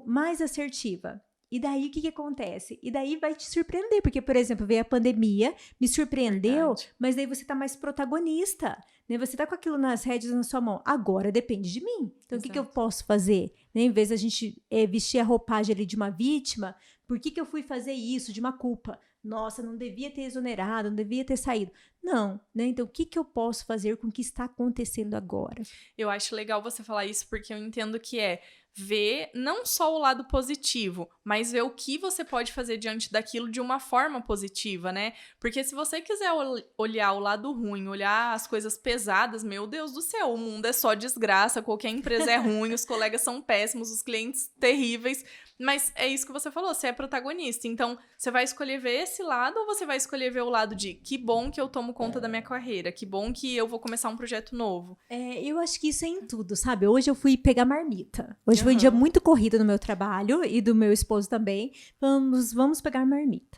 mais assertiva. E daí, o que acontece? E daí vai te surpreender, porque, por exemplo, veio a pandemia, me surpreendeu, mas daí você tá mais protagonista, né? Você tá com aquilo nas rédeas na sua mão. Agora depende de mim. Então, o que eu posso fazer? Né? Em vez da gente vestir a roupagem ali de uma vítima, por que eu fui fazer isso, de uma culpa? Nossa, não devia ter exonerado, não devia ter saído. Não, né? Então, o que eu posso fazer com o que está acontecendo agora? Eu acho legal você falar isso, porque eu entendo que ver não só o lado positivo, mas ver o que você pode fazer diante daquilo de uma forma positiva, né? Porque se você quiser olhar o lado ruim, olhar as coisas pesadas, meu Deus do céu, o mundo é só desgraça, qualquer empresa é ruim, os colegas são péssimos, os clientes terríveis, mas é isso que você falou, você é protagonista, então você vai escolher ver esse lado ou você vai escolher ver o lado de que bom que eu tomo conta da minha carreira, que bom que eu vou começar um projeto novo? Eu acho que isso é em tudo, sabe? Hoje eu fui pegar marmita. Hoje foi um dia muito corrido no meu trabalho e do meu esposo também. Vamos pegar marmita.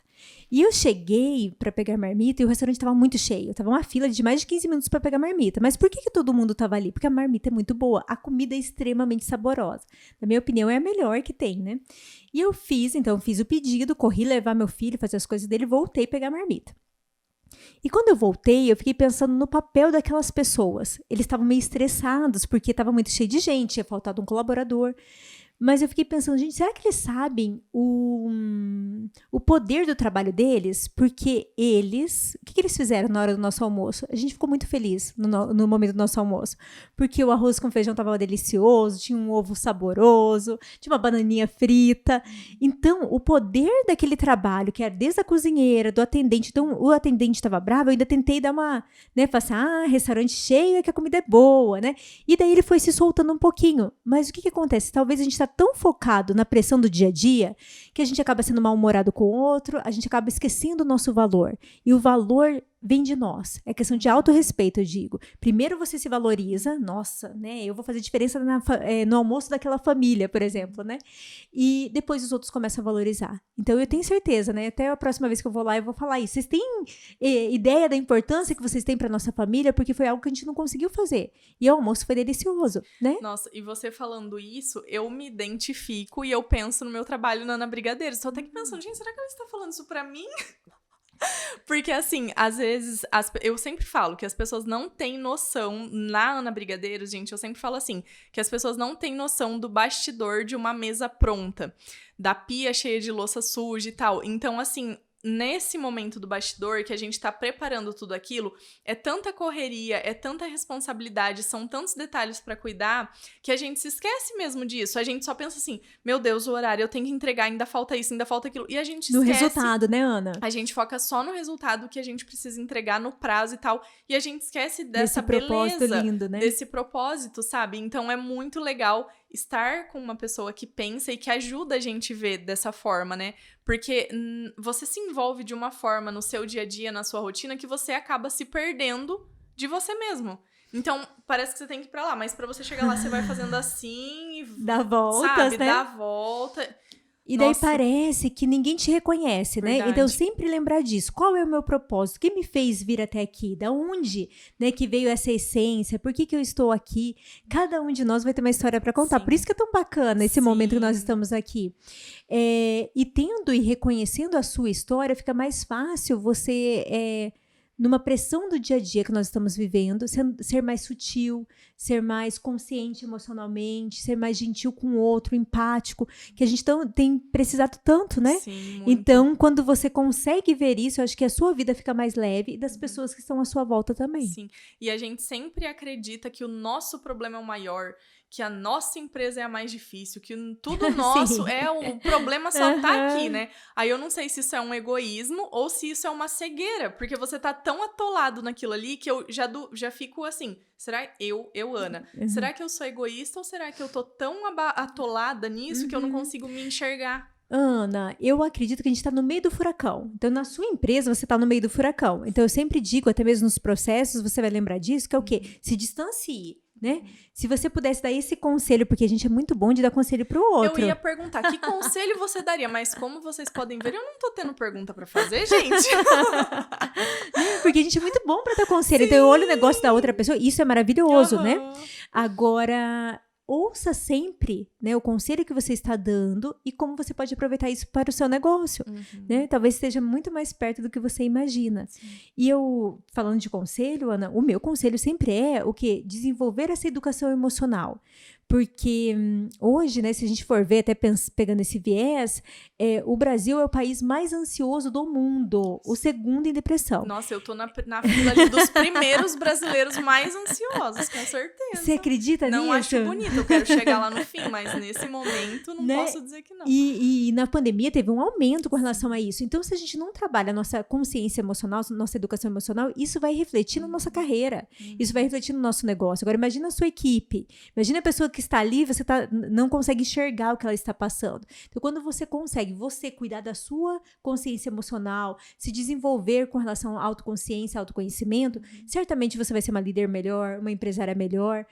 E eu cheguei pra pegar marmita e o restaurante tava muito cheio. Tava uma fila de mais de 15 minutos pra pegar marmita. Mas por que todo mundo tava ali? Porque a marmita é muito boa, a comida é extremamente saborosa. Na minha opinião, é a melhor que tem, né? E eu fiz o pedido, corri levar meu filho, fazer as coisas dele, voltei pegar a marmita. E quando eu voltei, eu fiquei pensando no papel daquelas pessoas. Eles estavam meio estressados, porque estava muito cheio de gente, tinha faltado um colaborador. Mas eu fiquei pensando, gente, será que eles sabem o poder do trabalho deles? Porque eles... O que eles fizeram na hora do nosso almoço? A gente ficou muito feliz no momento do nosso almoço. Porque o arroz com feijão estava delicioso, tinha um ovo saboroso, tinha uma bananinha frita. Então, o poder daquele trabalho, que era desde a cozinheira, do atendente... Então, o atendente estava bravo, eu ainda tentei dar uma... Né, falar assim, restaurante cheio é que a comida é boa, né? E daí ele foi se soltando um pouquinho. Mas o que acontece? Talvez a gente está tão focado na pressão do dia a dia que a gente acaba sendo mal-humorado com o outro, a gente acaba esquecendo o nosso valor. E o valor vem de nós. É questão de autorrespeito, eu digo. Primeiro você se valoriza, nossa, né? Eu vou fazer diferença no almoço daquela família, por exemplo, né? E depois os outros começam a valorizar. Então eu tenho certeza, né? Até a próxima vez que eu vou lá, eu vou falar isso. Vocês têm ideia da importância que vocês têm para nossa família? Porque foi algo que a gente não conseguiu fazer. E o almoço foi delicioso, né? Nossa, e você falando isso, eu me identifico e eu penso no meu trabalho na Ana Brigadeiros. Tô até que pensando, gente, será que ela está falando isso pra mim? Porque, assim, às vezes, eu sempre falo que as pessoas não têm noção, na Ana Brigadeiros, gente, eu sempre falo assim, que as pessoas não têm noção do bastidor de uma mesa pronta, da pia cheia de louça suja e tal. Então, assim, nesse momento do bastidor, que a gente tá preparando tudo aquilo, é tanta correria, é tanta responsabilidade, são tantos detalhes pra cuidar, que a gente se esquece mesmo disso. A gente só pensa assim, meu Deus, o horário, eu tenho que entregar, ainda falta isso, ainda falta aquilo. E a gente esquece... No resultado, né, Ana? A gente foca só no resultado que a gente precisa entregar no prazo e tal. E a gente esquece dessa propósito beleza, lindo, né? desse propósito, sabe? Então é muito legal estar com uma pessoa que pensa e que ajuda a gente a ver dessa forma, né? Porque você se envolve de uma forma no seu dia a dia, na sua rotina, que você acaba se perdendo de você mesmo. Então, parece que você tem que ir pra lá, mas pra você chegar lá, você vai fazendo assim e... Dá voltas, sabe? né? Dá volta... E daí Nossa. Parece que ninguém te reconhece, né? Verdade. Então, sempre lembrar disso. Qual é o meu propósito? O que me fez vir até aqui? Da onde, né, que veio essa essência? Por que eu estou aqui? Cada um de nós vai ter uma história para contar. Sim. Por isso que é tão bacana esse Sim. momento que nós estamos aqui. E tendo e reconhecendo a sua história, fica mais fácil você... numa pressão do dia a dia que nós estamos vivendo, ser mais sutil, ser mais consciente emocionalmente, ser mais gentil com o outro, empático, que a gente tem precisado tanto, né? Sim, muito. Então, quando você consegue ver isso, eu acho que a sua vida fica mais leve e das pessoas que estão à sua volta também. Sim, e a gente sempre acredita que o nosso problema é o maior, que a nossa empresa é a mais difícil, que tudo nosso o problema só tá aqui, né? Aí eu não sei se isso é um egoísmo ou se isso é uma cegueira, porque você tá tão atolado naquilo ali que eu já fico assim, será Ana, será que eu sou egoísta ou será que eu tô tão atolada nisso que eu não consigo me enxergar? Ana, eu acredito que a gente está no meio do furacão. Então, na sua empresa, você está no meio do furacão. Então, eu sempre digo, até mesmo nos processos, você vai lembrar disso, que é o quê? Se distancie, né? Se você pudesse dar esse conselho, porque a gente é muito bom de dar conselho pro outro. Eu ia perguntar, que conselho você daria? Mas como vocês podem ver, eu não tô tendo pergunta pra fazer, gente. Porque a gente é muito bom pra dar conselho. Sim. Então, eu olho o negócio da outra pessoa, isso é maravilhoso, né? Agora... ouça sempre, né, o conselho que você está dando e como você pode aproveitar isso para o seu negócio, né? Talvez esteja muito mais perto do que você imagina. Sim. E eu, falando de conselho, Ana, o meu conselho sempre é o quê? Desenvolver essa educação emocional. Porque hoje, né, se a gente for ver, até pegando esse viés, o Brasil é o país mais ansioso do mundo, o segundo em depressão. Nossa, eu tô na fila ali dos primeiros brasileiros mais ansiosos, com certeza. Você acredita nisso? Não acho bonito, eu quero chegar lá no fim, mas nesse momento não posso dizer que não. E na pandemia teve um aumento com relação a isso. Então, se a gente não trabalha a nossa consciência emocional, nossa educação emocional, isso vai refletir na nossa carreira, isso vai refletir no nosso negócio. Agora, imagina a sua equipe, imagina a pessoa que está ali, você não consegue enxergar o que ela está passando. Então, quando você consegue, você cuidar da sua consciência emocional, se desenvolver com relação à autoconsciência, autoconhecimento, certamente você vai ser uma líder melhor, uma empresária melhor.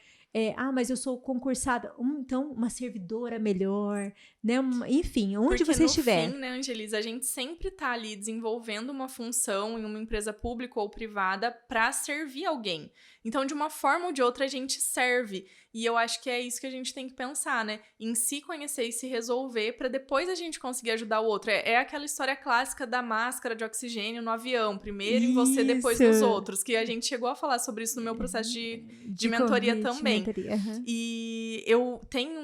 mas eu sou concursada. Então, uma servidora melhor, né? Enfim, onde Porque você estiver. No fim, né, Angelisa, a gente sempre tá ali desenvolvendo uma função em uma empresa pública ou privada para servir alguém. Então, de uma forma ou de outra, a gente serve. E eu acho que é isso que a gente tem que pensar, né? Em se conhecer e se resolver para depois a gente conseguir ajudar o outro. É aquela história clássica da máscara de oxigênio no avião. Primeiro em você, depois nos outros. Que a gente chegou a falar sobre isso no meu processo de mentoria também. E eu tenho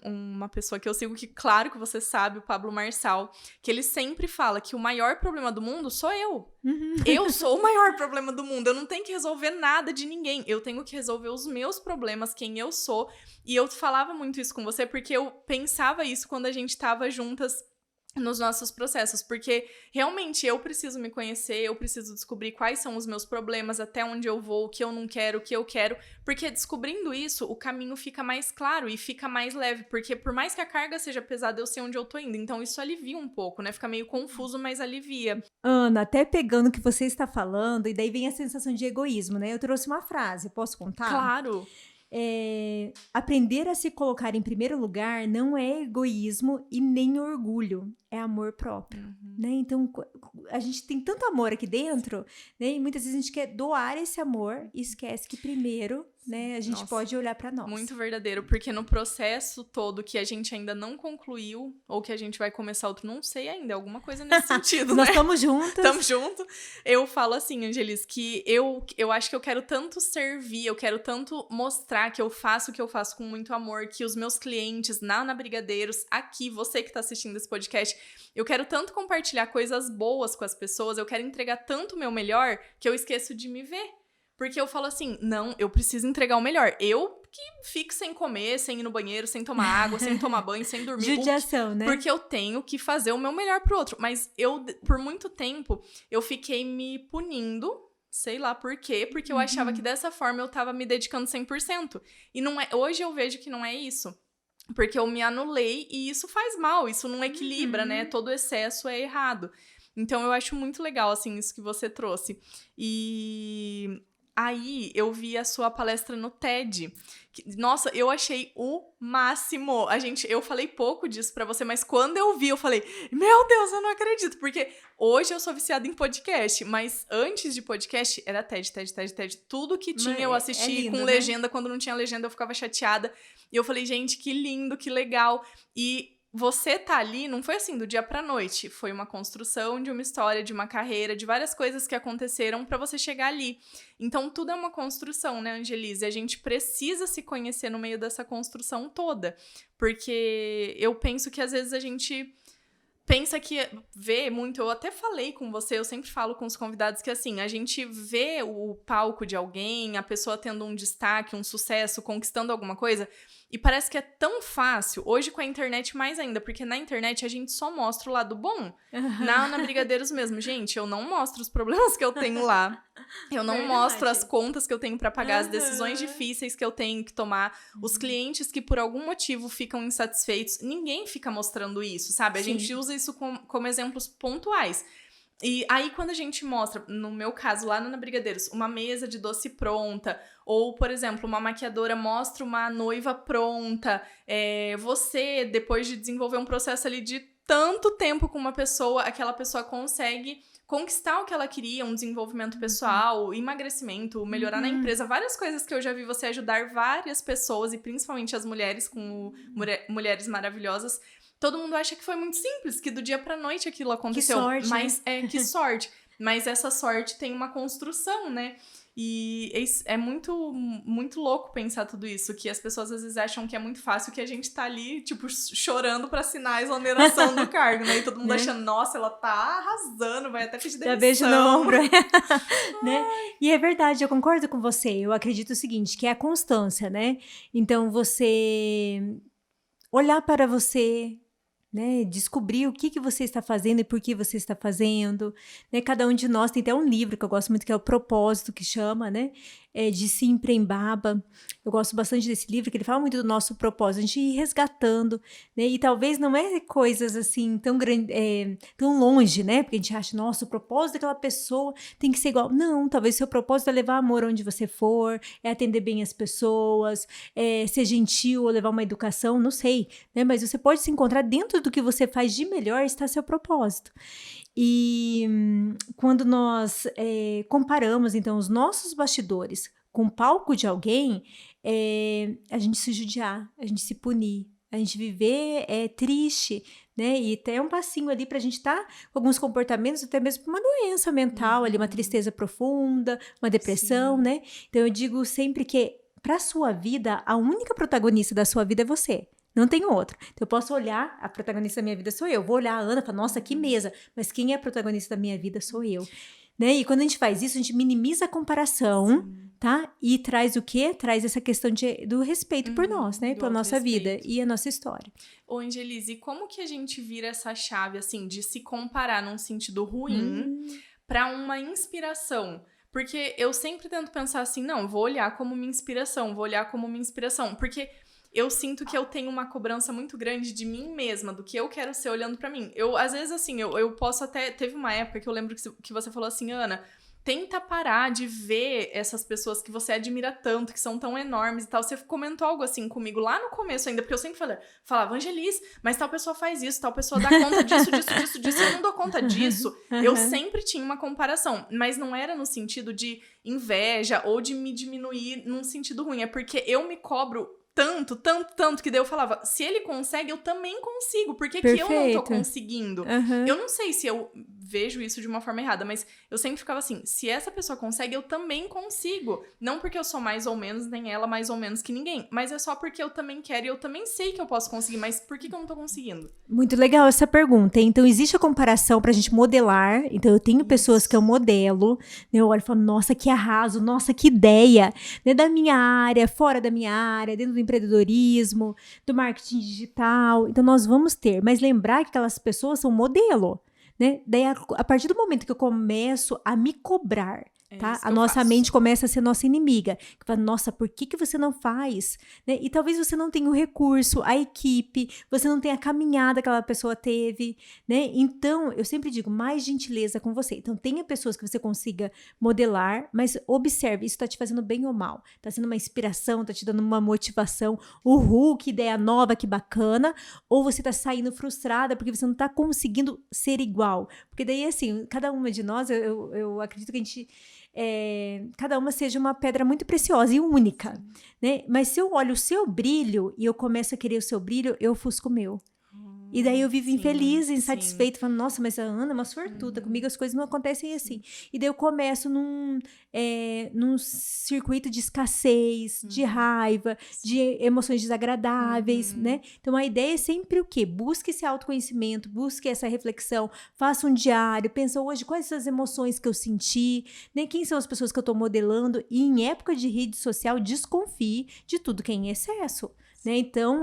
uma pessoa que eu sigo que, claro que você sabe, o Pablo Marçal, que ele sempre fala que o maior problema do mundo sou eu. Eu sou o maior problema do mundo. Eu não tenho que resolver nada de ninguém. Eu tenho que resolver os meus problemas, quem eu sou. E eu falava muito isso com você porque eu pensava isso quando a gente tava juntas nos nossos processos, porque realmente eu preciso me conhecer, eu preciso descobrir quais são os meus problemas, até onde eu vou, o que eu não quero, o que eu quero, porque descobrindo isso, o caminho fica mais claro e fica mais leve, porque por mais que a carga seja pesada, eu sei onde eu tô indo, então isso alivia um pouco, né? Fica meio confuso, mas alivia. Ana, até pegando o que você está falando, e daí vem a sensação de egoísmo, né? Eu trouxe uma frase, posso contar? Claro! Aprender a se colocar em primeiro lugar não é egoísmo e nem orgulho, é amor próprio, né? Então, a gente tem tanto amor aqui dentro, né? E muitas vezes a gente quer doar esse amor e esquece que primeiro, né, a gente pode olhar pra nós. Muito verdadeiro, porque no processo todo que a gente ainda não concluiu, ou que a gente vai começar outro, não sei ainda, alguma coisa nesse sentido, Nós né? estamos juntas. Estamos juntos. Eu falo assim, Angelis, que eu acho que eu quero tanto servir, eu quero tanto mostrar que eu faço o que eu faço com muito amor, que os meus clientes na Brigadeiros, aqui, você que tá assistindo esse podcast, eu quero tanto compartilhar coisas boas com as pessoas, eu quero entregar tanto o meu melhor, que eu esqueço de me ver. Porque eu falo assim, não, eu preciso entregar o melhor. Eu que fico sem comer, sem ir no banheiro, sem tomar água, sem tomar banho, sem dormir. Judiação, né? Porque eu tenho que fazer o meu melhor pro outro. Mas eu, por muito tempo, eu fiquei me punindo, sei lá por quê, porque eu achava que dessa forma eu tava me dedicando 100%. E não é, hoje eu vejo que não é isso. Porque eu me anulei e isso faz mal, isso não equilibra, né? Todo excesso é errado. Então eu acho muito legal, assim, isso que você trouxe. E aí, eu vi a sua palestra no TED. Nossa, eu achei o máximo. Eu falei pouco disso pra você, mas quando eu vi, eu falei, meu Deus, eu não acredito. Porque hoje eu sou viciada em podcast, mas antes de podcast, era TED. Tudo que tinha eu assisti lindo, com legenda. Né? Quando não tinha legenda, eu ficava chateada. E eu falei, gente, que lindo, que legal. E você tá ali, não foi assim do dia pra noite, foi uma construção de uma história, de uma carreira, de várias coisas que aconteceram pra você chegar ali. Então, tudo é uma construção, né, Angelise? A gente precisa se conhecer no meio dessa construção toda, porque eu penso que às vezes a gente pensa que vê muito, eu até falei com você, eu sempre falo com os convidados que assim, a gente vê o palco de alguém, a pessoa tendo um destaque, um sucesso, conquistando alguma coisa, e parece que é tão fácil, hoje com a internet mais ainda, porque na internet a gente só mostra o lado bom. Na Brigadeiros mesmo, gente, eu não mostro os problemas que eu tenho lá. Eu não mostro as contas que eu tenho pra pagar, as decisões difíceis que eu tenho que tomar, os clientes que por algum motivo ficam insatisfeitos. Ninguém fica mostrando isso, sabe? A gente usa isso como exemplos pontuais. E aí, quando a gente mostra, no meu caso, lá na Brigadeiros, uma mesa de doce pronta, ou, por exemplo, uma maquiadora mostra uma noiva pronta, você, depois de desenvolver um processo ali de tanto tempo com uma pessoa, aquela pessoa consegue conquistar o que ela queria, um desenvolvimento pessoal, emagrecimento, melhorar na empresa, várias coisas que eu já vi você ajudar várias pessoas, e principalmente as mulheres, com Mulheres Maravilhosas. Todo mundo acha que foi muito simples, que do dia pra noite aquilo aconteceu. Que sorte, mas né? Que sorte. Mas essa sorte tem uma construção, né? E é muito, muito louco pensar tudo isso, que as pessoas às vezes acham que é muito fácil, que a gente tá ali, tipo, chorando pra assinar a exoneração do cargo, né? E todo mundo achando, nossa, ela tá arrasando, vai até pedir demissão. Dá beijo no ombro. Né? E é verdade, eu concordo com você. Eu acredito o seguinte, que é a constância, né? Então, você olhar para você, né, descobrir o que você está fazendo e por que você está fazendo, né, cada um de nós tem até um livro que eu gosto muito, que é o Propósito, que chama, né, de Simprembaba. Eu gosto bastante desse livro, que ele fala muito do nosso propósito, a gente ir resgatando, né? E talvez não é coisas assim tão tão longe, né? Porque a gente acha, nossa, o propósito daquela pessoa tem que ser igual. Não, talvez seu propósito é levar amor onde você for, é atender bem as pessoas, é ser gentil ou levar uma educação, não sei, né? Mas você pode se encontrar dentro do que você faz de melhor, está seu propósito. E quando nós comparamos, então, os nossos bastidores com o palco de alguém, a gente se judiar, a gente se punir, a gente viver triste, né? E até um passinho ali pra gente estar com alguns comportamentos, até mesmo uma doença mental ali, uma tristeza profunda, uma depressão, né? Então eu digo sempre que pra sua vida, a única protagonista da sua vida é você. Não tem outro. Então, eu posso olhar, a protagonista da minha vida sou eu. Vou olhar a Ana e falar, nossa, que mesa. Mas quem é a protagonista da minha vida sou eu. Né? E quando a gente faz isso, a gente minimiza a comparação, tá? E traz o quê? Traz essa questão do respeito por nós, né? Pela nossa vida e a nossa história. Ô, Angelise, e como que a gente vira essa chave, assim, de se comparar num sentido ruim pra uma inspiração? Porque eu sempre tento pensar assim, não, vou olhar como minha inspiração, porque eu sinto que eu tenho uma cobrança muito grande de mim mesma, do que eu quero ser olhando pra mim. Às vezes, assim, eu posso até... Teve uma época que eu lembro que você falou assim, Ana, tenta parar de ver essas pessoas que você admira tanto, que são tão enormes e tal. Você comentou algo assim comigo lá no começo ainda, porque eu sempre falava, Angelise, mas tal pessoa faz isso, tal pessoa dá conta disso, eu não dou conta disso. Eu sempre tinha uma comparação, mas não era no sentido de inveja ou de me diminuir num sentido ruim, é porque eu me cobro tanto, que daí eu falava, se ele consegue, eu também consigo, por que eu não tô conseguindo? Eu não sei se eu vejo isso de uma forma errada, mas eu sempre ficava assim, se essa pessoa consegue, eu também consigo. Não porque eu sou mais ou menos, nem ela mais ou menos que ninguém, mas é só porque eu também quero e eu também sei que eu posso conseguir, mas por que eu não tô conseguindo? Muito legal essa pergunta. Então, existe a comparação pra gente modelar. Então, eu tenho pessoas que eu modelo, né? Eu olho e falo, nossa, que arraso, nossa, que ideia, né? Da minha área, fora da minha área, dentro do empreendedorismo, do marketing digital. Então, nós vamos ter. Mas lembrar que aquelas pessoas são modelo, né? Daí, a partir do momento que eu começo a me cobrar, tá? A nossa mente começa a ser nossa inimiga. Que fala, nossa, por que você não faz? Né? E talvez você não tenha o recurso, a equipe, você não tenha a caminhada que aquela pessoa teve, né? Então, eu sempre digo, mais gentileza com você. Então, tenha pessoas que você consiga modelar, mas observe, isso tá te fazendo bem ou mal. Tá sendo uma inspiração, tá te dando uma motivação. Uhul, que ideia nova, que bacana. Ou você tá saindo frustrada porque você não tá conseguindo ser igual. Porque daí, assim, cada uma de nós, eu acredito que a gente... cada uma seja uma pedra muito preciosa e única, né? Mas se eu olho o seu brilho e eu começo a querer o seu brilho, eu ofusco o meu. E daí eu vivo infeliz, insatisfeita, falando, nossa, mas a Ana é uma sortuda, comigo as coisas não acontecem assim. E daí eu começo num circuito de escassez, de raiva, de emoções desagradáveis, né? Então a ideia é sempre o quê? Busque esse autoconhecimento, busque essa reflexão, faça um diário, pensa hoje quais são as emoções que eu senti, né? Quem são as pessoas que eu tô modelando, e em época de rede social, desconfie de tudo que é em excesso. Né? Então,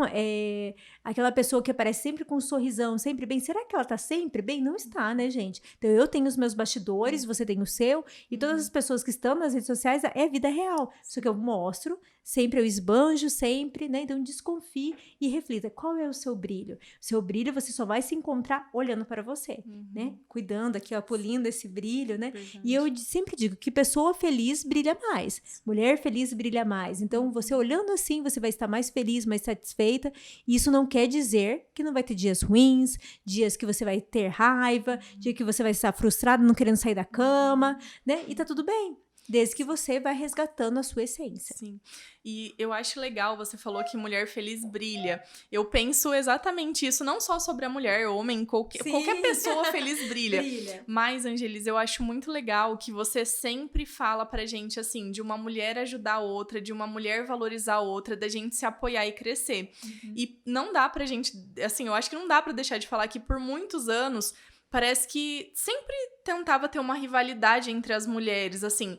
aquela pessoa que aparece sempre com um sorrisão, sempre bem, será que ela tá sempre bem? Não está, né, gente? Então, eu tenho os meus bastidores, você tem o seu, e todas as pessoas que estão nas redes sociais é vida real. Só que eu mostro, sempre eu esbanjo, sempre, né? Então, desconfie e reflita, qual é o seu brilho? O seu brilho você só vai se encontrar olhando para você, né? Cuidando aqui, ó, polindo esse brilho, né? E eu sempre digo que pessoa feliz brilha mais, mulher feliz brilha mais. Então, você olhando assim, você vai estar mais feliz, mais satisfeita, e isso não quer dizer que não vai ter dias ruins, dias que você vai ter raiva, dia que você vai estar frustrado, não querendo sair da cama, né? E tá tudo bem, desde que você vai resgatando a sua essência. Sim, e eu acho legal, você falou que mulher feliz brilha. Eu penso exatamente isso, não só sobre a mulher, homem, qualquer pessoa feliz brilha. Mas, Angelise, eu acho muito legal que você sempre fala pra gente, assim, de uma mulher ajudar a outra, de uma mulher valorizar a outra, da gente se apoiar e crescer. E não dá pra gente, assim, eu acho que não dá pra deixar de falar que por muitos anos parece que sempre tentava ter uma rivalidade entre as mulheres, assim,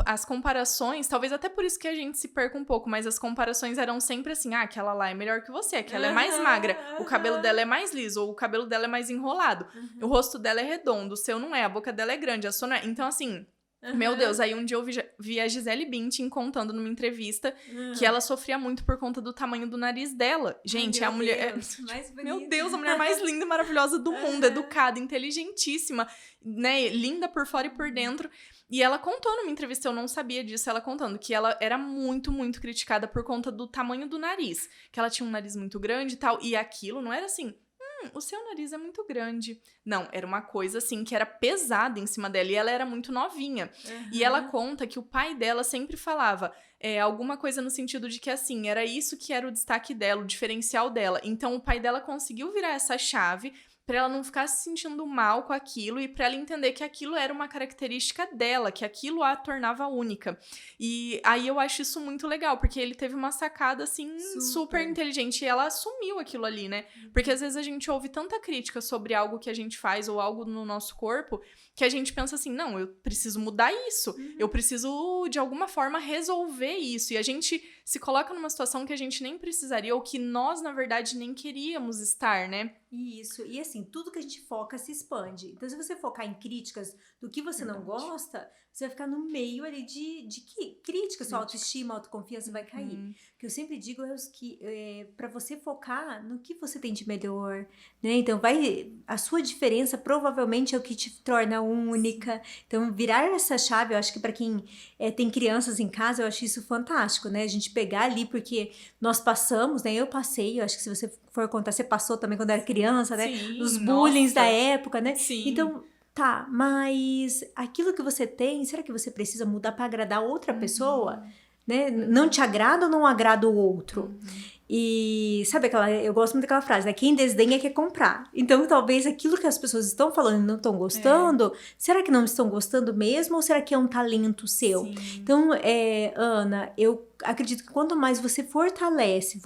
as comparações, talvez até por isso que a gente se perca um pouco, mas as comparações eram sempre assim, aquela lá é melhor que você, aquela é mais magra, o cabelo dela é mais liso, ou o cabelo dela é mais enrolado, o rosto dela é redondo, o seu não é, a boca dela é grande, a sua não é. Então, assim, Meu Deus, aí um dia eu vi a Gisele Bündchen contando numa entrevista que ela sofria muito por conta do tamanho do nariz dela. Gente, a mulher... Meu Deus, a mulher mais linda e maravilhosa do mundo, educada, inteligentíssima, né, linda por fora e por dentro. E ela contou numa entrevista, eu não sabia disso, ela contando que ela era muito, muito criticada por conta do tamanho do nariz. Que ela tinha um nariz muito grande e tal, e aquilo não era assim... o seu nariz é muito grande. Não, era uma coisa assim que era pesada em cima dela e ela era muito novinha. E ela conta que o pai dela sempre falava alguma coisa no sentido de que assim, era isso que era o destaque dela, o diferencial dela. Então o pai dela conseguiu virar essa chave pra ela não ficar se sentindo mal com aquilo e pra ela entender que aquilo era uma característica dela, que aquilo a tornava única. E aí eu acho isso muito legal, porque ele teve uma sacada, assim, super inteligente e ela assumiu aquilo ali, né? Porque às vezes a gente ouve tanta crítica sobre algo que a gente faz ou algo no nosso corpo que a gente pensa assim, não, eu preciso mudar isso, eu preciso de alguma forma resolver isso. E a gente se coloca numa situação que a gente nem precisaria ou que nós, na verdade, nem queríamos estar, né? Isso, e assim, tudo que a gente foca se expande. Então, se você focar em críticas do que você não gosta, você vai ficar no meio ali de críticas, sua autoestima, autoconfiança vai cair. O que eu sempre digo pra você focar no que você tem de melhor, né? Então, a sua diferença provavelmente é o que te torna única. Então, virar essa chave, eu acho que pra quem tem crianças em casa, eu acho isso fantástico, né? A gente pegar ali, porque nós passamos, né? Eu passei, eu acho que se você for contar, você passou também quando era criança, né? Sim, Os bullying nossa. da época, né? Sim. Então, tá, mas aquilo que você tem, será que você precisa mudar pra agradar outra pessoa? Né? Não te agrada ou não agrada o outro? E sabe eu gosto muito daquela frase, né? Quem desdenha quer comprar. Então, talvez aquilo que as pessoas estão falando e não estão gostando, será que não estão gostando mesmo ou será que é um talento seu? Sim. Então, Ana, eu acredito que quanto mais você fortalece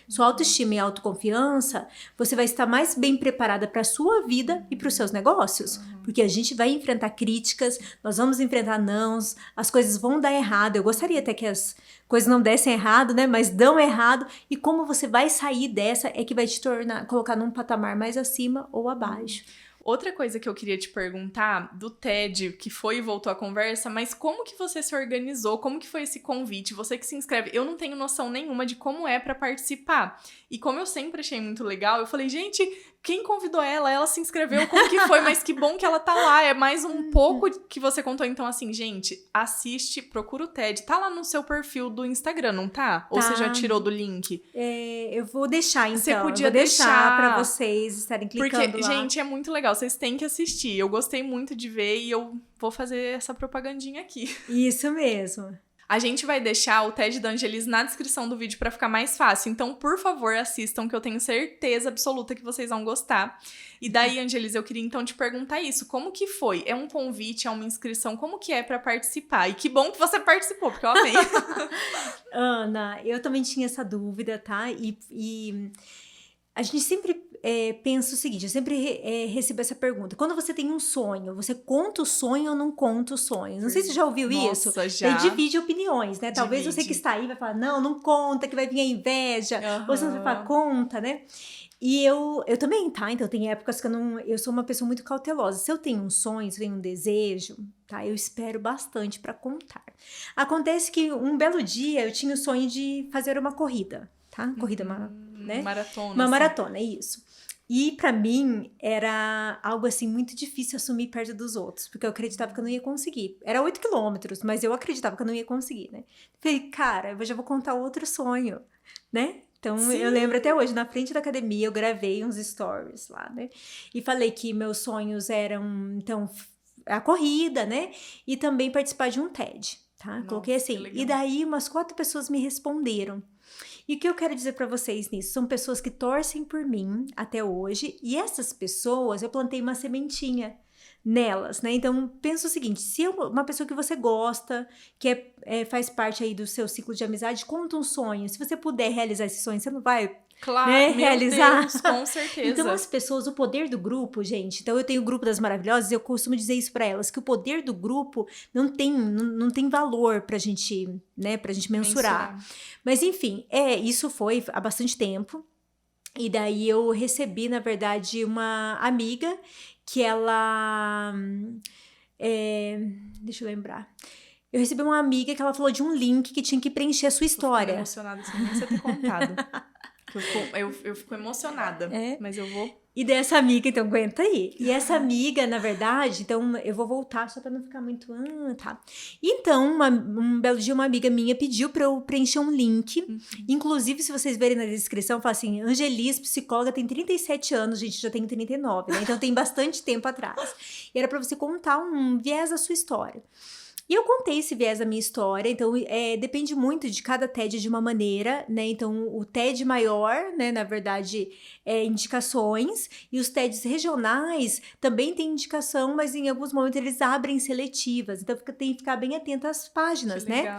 sua autoestima e autoconfiança, você vai estar mais bem preparada para a sua vida e para os seus negócios. Porque a gente vai enfrentar críticas, nós vamos enfrentar nãos, as coisas vão dar errado. Eu gostaria até que as coisas não dessem errado, né? Mas dão errado. E como você vai sair dessa é que vai te colocar num patamar mais acima ou abaixo. Outra coisa que eu queria te perguntar, do TED, que foi e voltou a conversa, mas como que você se organizou? Como que foi esse convite? Você que se inscreve, eu não tenho noção nenhuma de como é pra participar. E como eu sempre achei muito legal, eu falei, gente, quem convidou ela? Ela se inscreveu, como que foi? Mas que bom que ela tá lá, é mais um pouco que você contou. Então, assim, gente, assiste, procura o TED. Tá lá no seu perfil do Instagram, não tá? Ou você já tirou do link? Eu vou deixar, então. Você podia eu vou deixar pra deixar vocês estarem clicando porque, lá. gente, é muito legal. Vocês têm que assistir. Eu gostei muito de ver e eu vou fazer essa propagandinha aqui. Isso mesmo. A gente vai deixar o TED da Angelise na descrição do vídeo pra ficar mais fácil. Então, por favor, assistam, que eu tenho certeza absoluta que vocês vão gostar. E daí, Angelise, eu queria então te perguntar isso. Como que foi? É um convite, é uma inscrição? Como que é pra participar? E que bom que você participou, porque eu amei. Ana, eu também tinha essa dúvida, tá? E a gente sempre pensa o seguinte, eu sempre recebo essa pergunta. Quando você tem um sonho, você conta o sonho ou não conta o sonho? Não sei se você já ouviu isso. Nossa, já. Daí divide opiniões, né? Talvez você que está aí vai falar, não conta, que vai vir a inveja. Ou você vai falar, conta, né? E eu também, tá? Então tem épocas que eu sou uma pessoa muito cautelosa. Se eu tenho um sonho, se eu tenho um desejo, tá? Eu espero bastante pra contar. Acontece que um belo dia eu tinha o sonho de fazer uma corrida, tá? Corrida, né? Maratona. Uma maratona, isso. E pra mim era algo assim muito difícil assumir perto dos outros, porque eu acreditava que eu não ia conseguir. Era 8 quilômetros, mas eu acreditava que eu não ia conseguir, né? Falei, cara, eu já vou contar outro sonho, né? Então, eu lembro até hoje, na frente da academia, eu gravei uns stories lá, né? E falei que meus sonhos eram, então, a corrida, né? E também participar de um TED, tá? Nossa, coloquei assim. E daí, umas 4 pessoas me responderam. E o que eu quero dizer pra vocês nisso? São pessoas que torcem por mim até hoje. E essas pessoas, eu plantei uma sementinha nelas, né? Então, pensa o seguinte, se uma pessoa que você gosta, que faz parte aí do seu ciclo de amizade, conta um sonho. Se você puder realizar esse sonho, você não vai... Claro, né, meu realizar. Deus, com certeza. Então as pessoas, o poder do grupo, gente, então eu tenho o grupo das maravilhosas e eu costumo dizer isso pra elas, que o poder do grupo não tem valor pra gente, né, pra gente mensurar. Mas enfim, isso foi há bastante tempo. E daí eu recebi, na verdade, uma amiga que ela Deixa eu lembrar. Eu recebi uma amiga que ela falou de um link que tinha que preencher a sua história. Eu fico emocionada sem nem você ter contado. Eu fico emocionada, mas eu vou... E dessa amiga, então, aguenta aí. E essa amiga, na verdade, então, eu vou voltar só pra não ficar muito... tá. Então, um belo dia, uma amiga minha pediu pra eu preencher um link. Inclusive, se vocês verem na descrição, fala assim, Angelis, psicóloga, tem 37 anos, gente, já tem 39, né? Então, tem bastante tempo atrás. E era pra você contar um viés da sua história. E eu contei esse viés da minha história, então depende muito de cada TED de uma maneira, né? Então, o TED maior, né, na verdade, indicações, e os TEDs regionais também têm indicação, mas em alguns momentos eles abrem seletivas, então tem que ficar bem atento às páginas, né,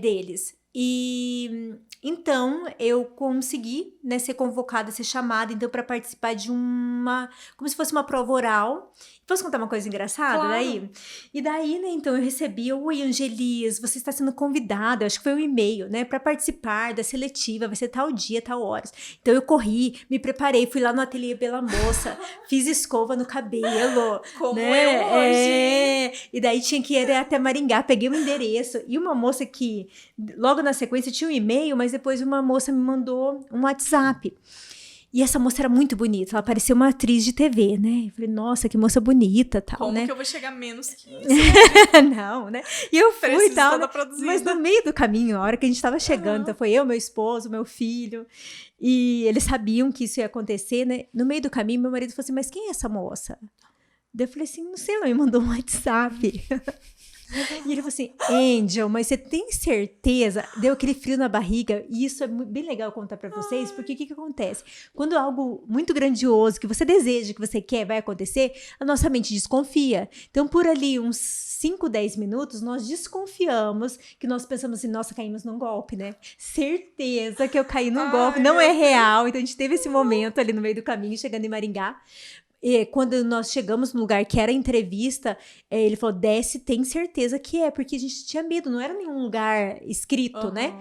deles. E então eu consegui, né, ser convocada, ser chamada, então, para participar de como se fosse uma prova oral. Posso contar uma coisa engraçada daí? E daí, né, então eu recebi, oi, Angelis, você está sendo convidada, acho que foi um e-mail, né, para participar da seletiva, vai ser tal dia, tal horas. Então eu corri, me preparei, fui lá no ateliê Bela Moça, fiz escova no cabelo. Como né? eu hoje. E daí tinha que ir até Maringá, peguei o endereço. E uma moça que, logo na sequência, tinha um e-mail, mas depois uma moça me mandou um WhatsApp. E essa moça era muito bonita, ela parecia uma atriz de TV, né? Eu falei, nossa, que moça bonita, tal, Como né? que eu vou chegar menos que isso? Não, né? E eu fui e tal, né? Mas no meio do caminho, a hora que a gente tava chegando, então foi eu, meu esposo, meu filho, e eles sabiam que isso ia acontecer, né? No meio do caminho, meu marido falou assim, mas quem é essa moça? Daí eu falei assim, não sei, ela me mandou um WhatsApp. E ele falou assim, Angel, mas você tem certeza? Deu aquele frio na barriga, e isso é bem legal contar pra vocês, porque o que acontece? Quando algo muito grandioso, que você deseja, que você quer, vai acontecer, a nossa mente desconfia. Então, por ali, uns 5, 10 minutos, nós desconfiamos, que nós pensamos assim, nossa, caímos num golpe, né? Certeza que eu caí num golpe, não é real. Então, a gente teve esse momento ali no meio do caminho, chegando em Maringá. E quando nós chegamos no lugar que era entrevista, ele falou, desce, tem certeza que é, porque a gente tinha medo, não era nenhum lugar escrito, né?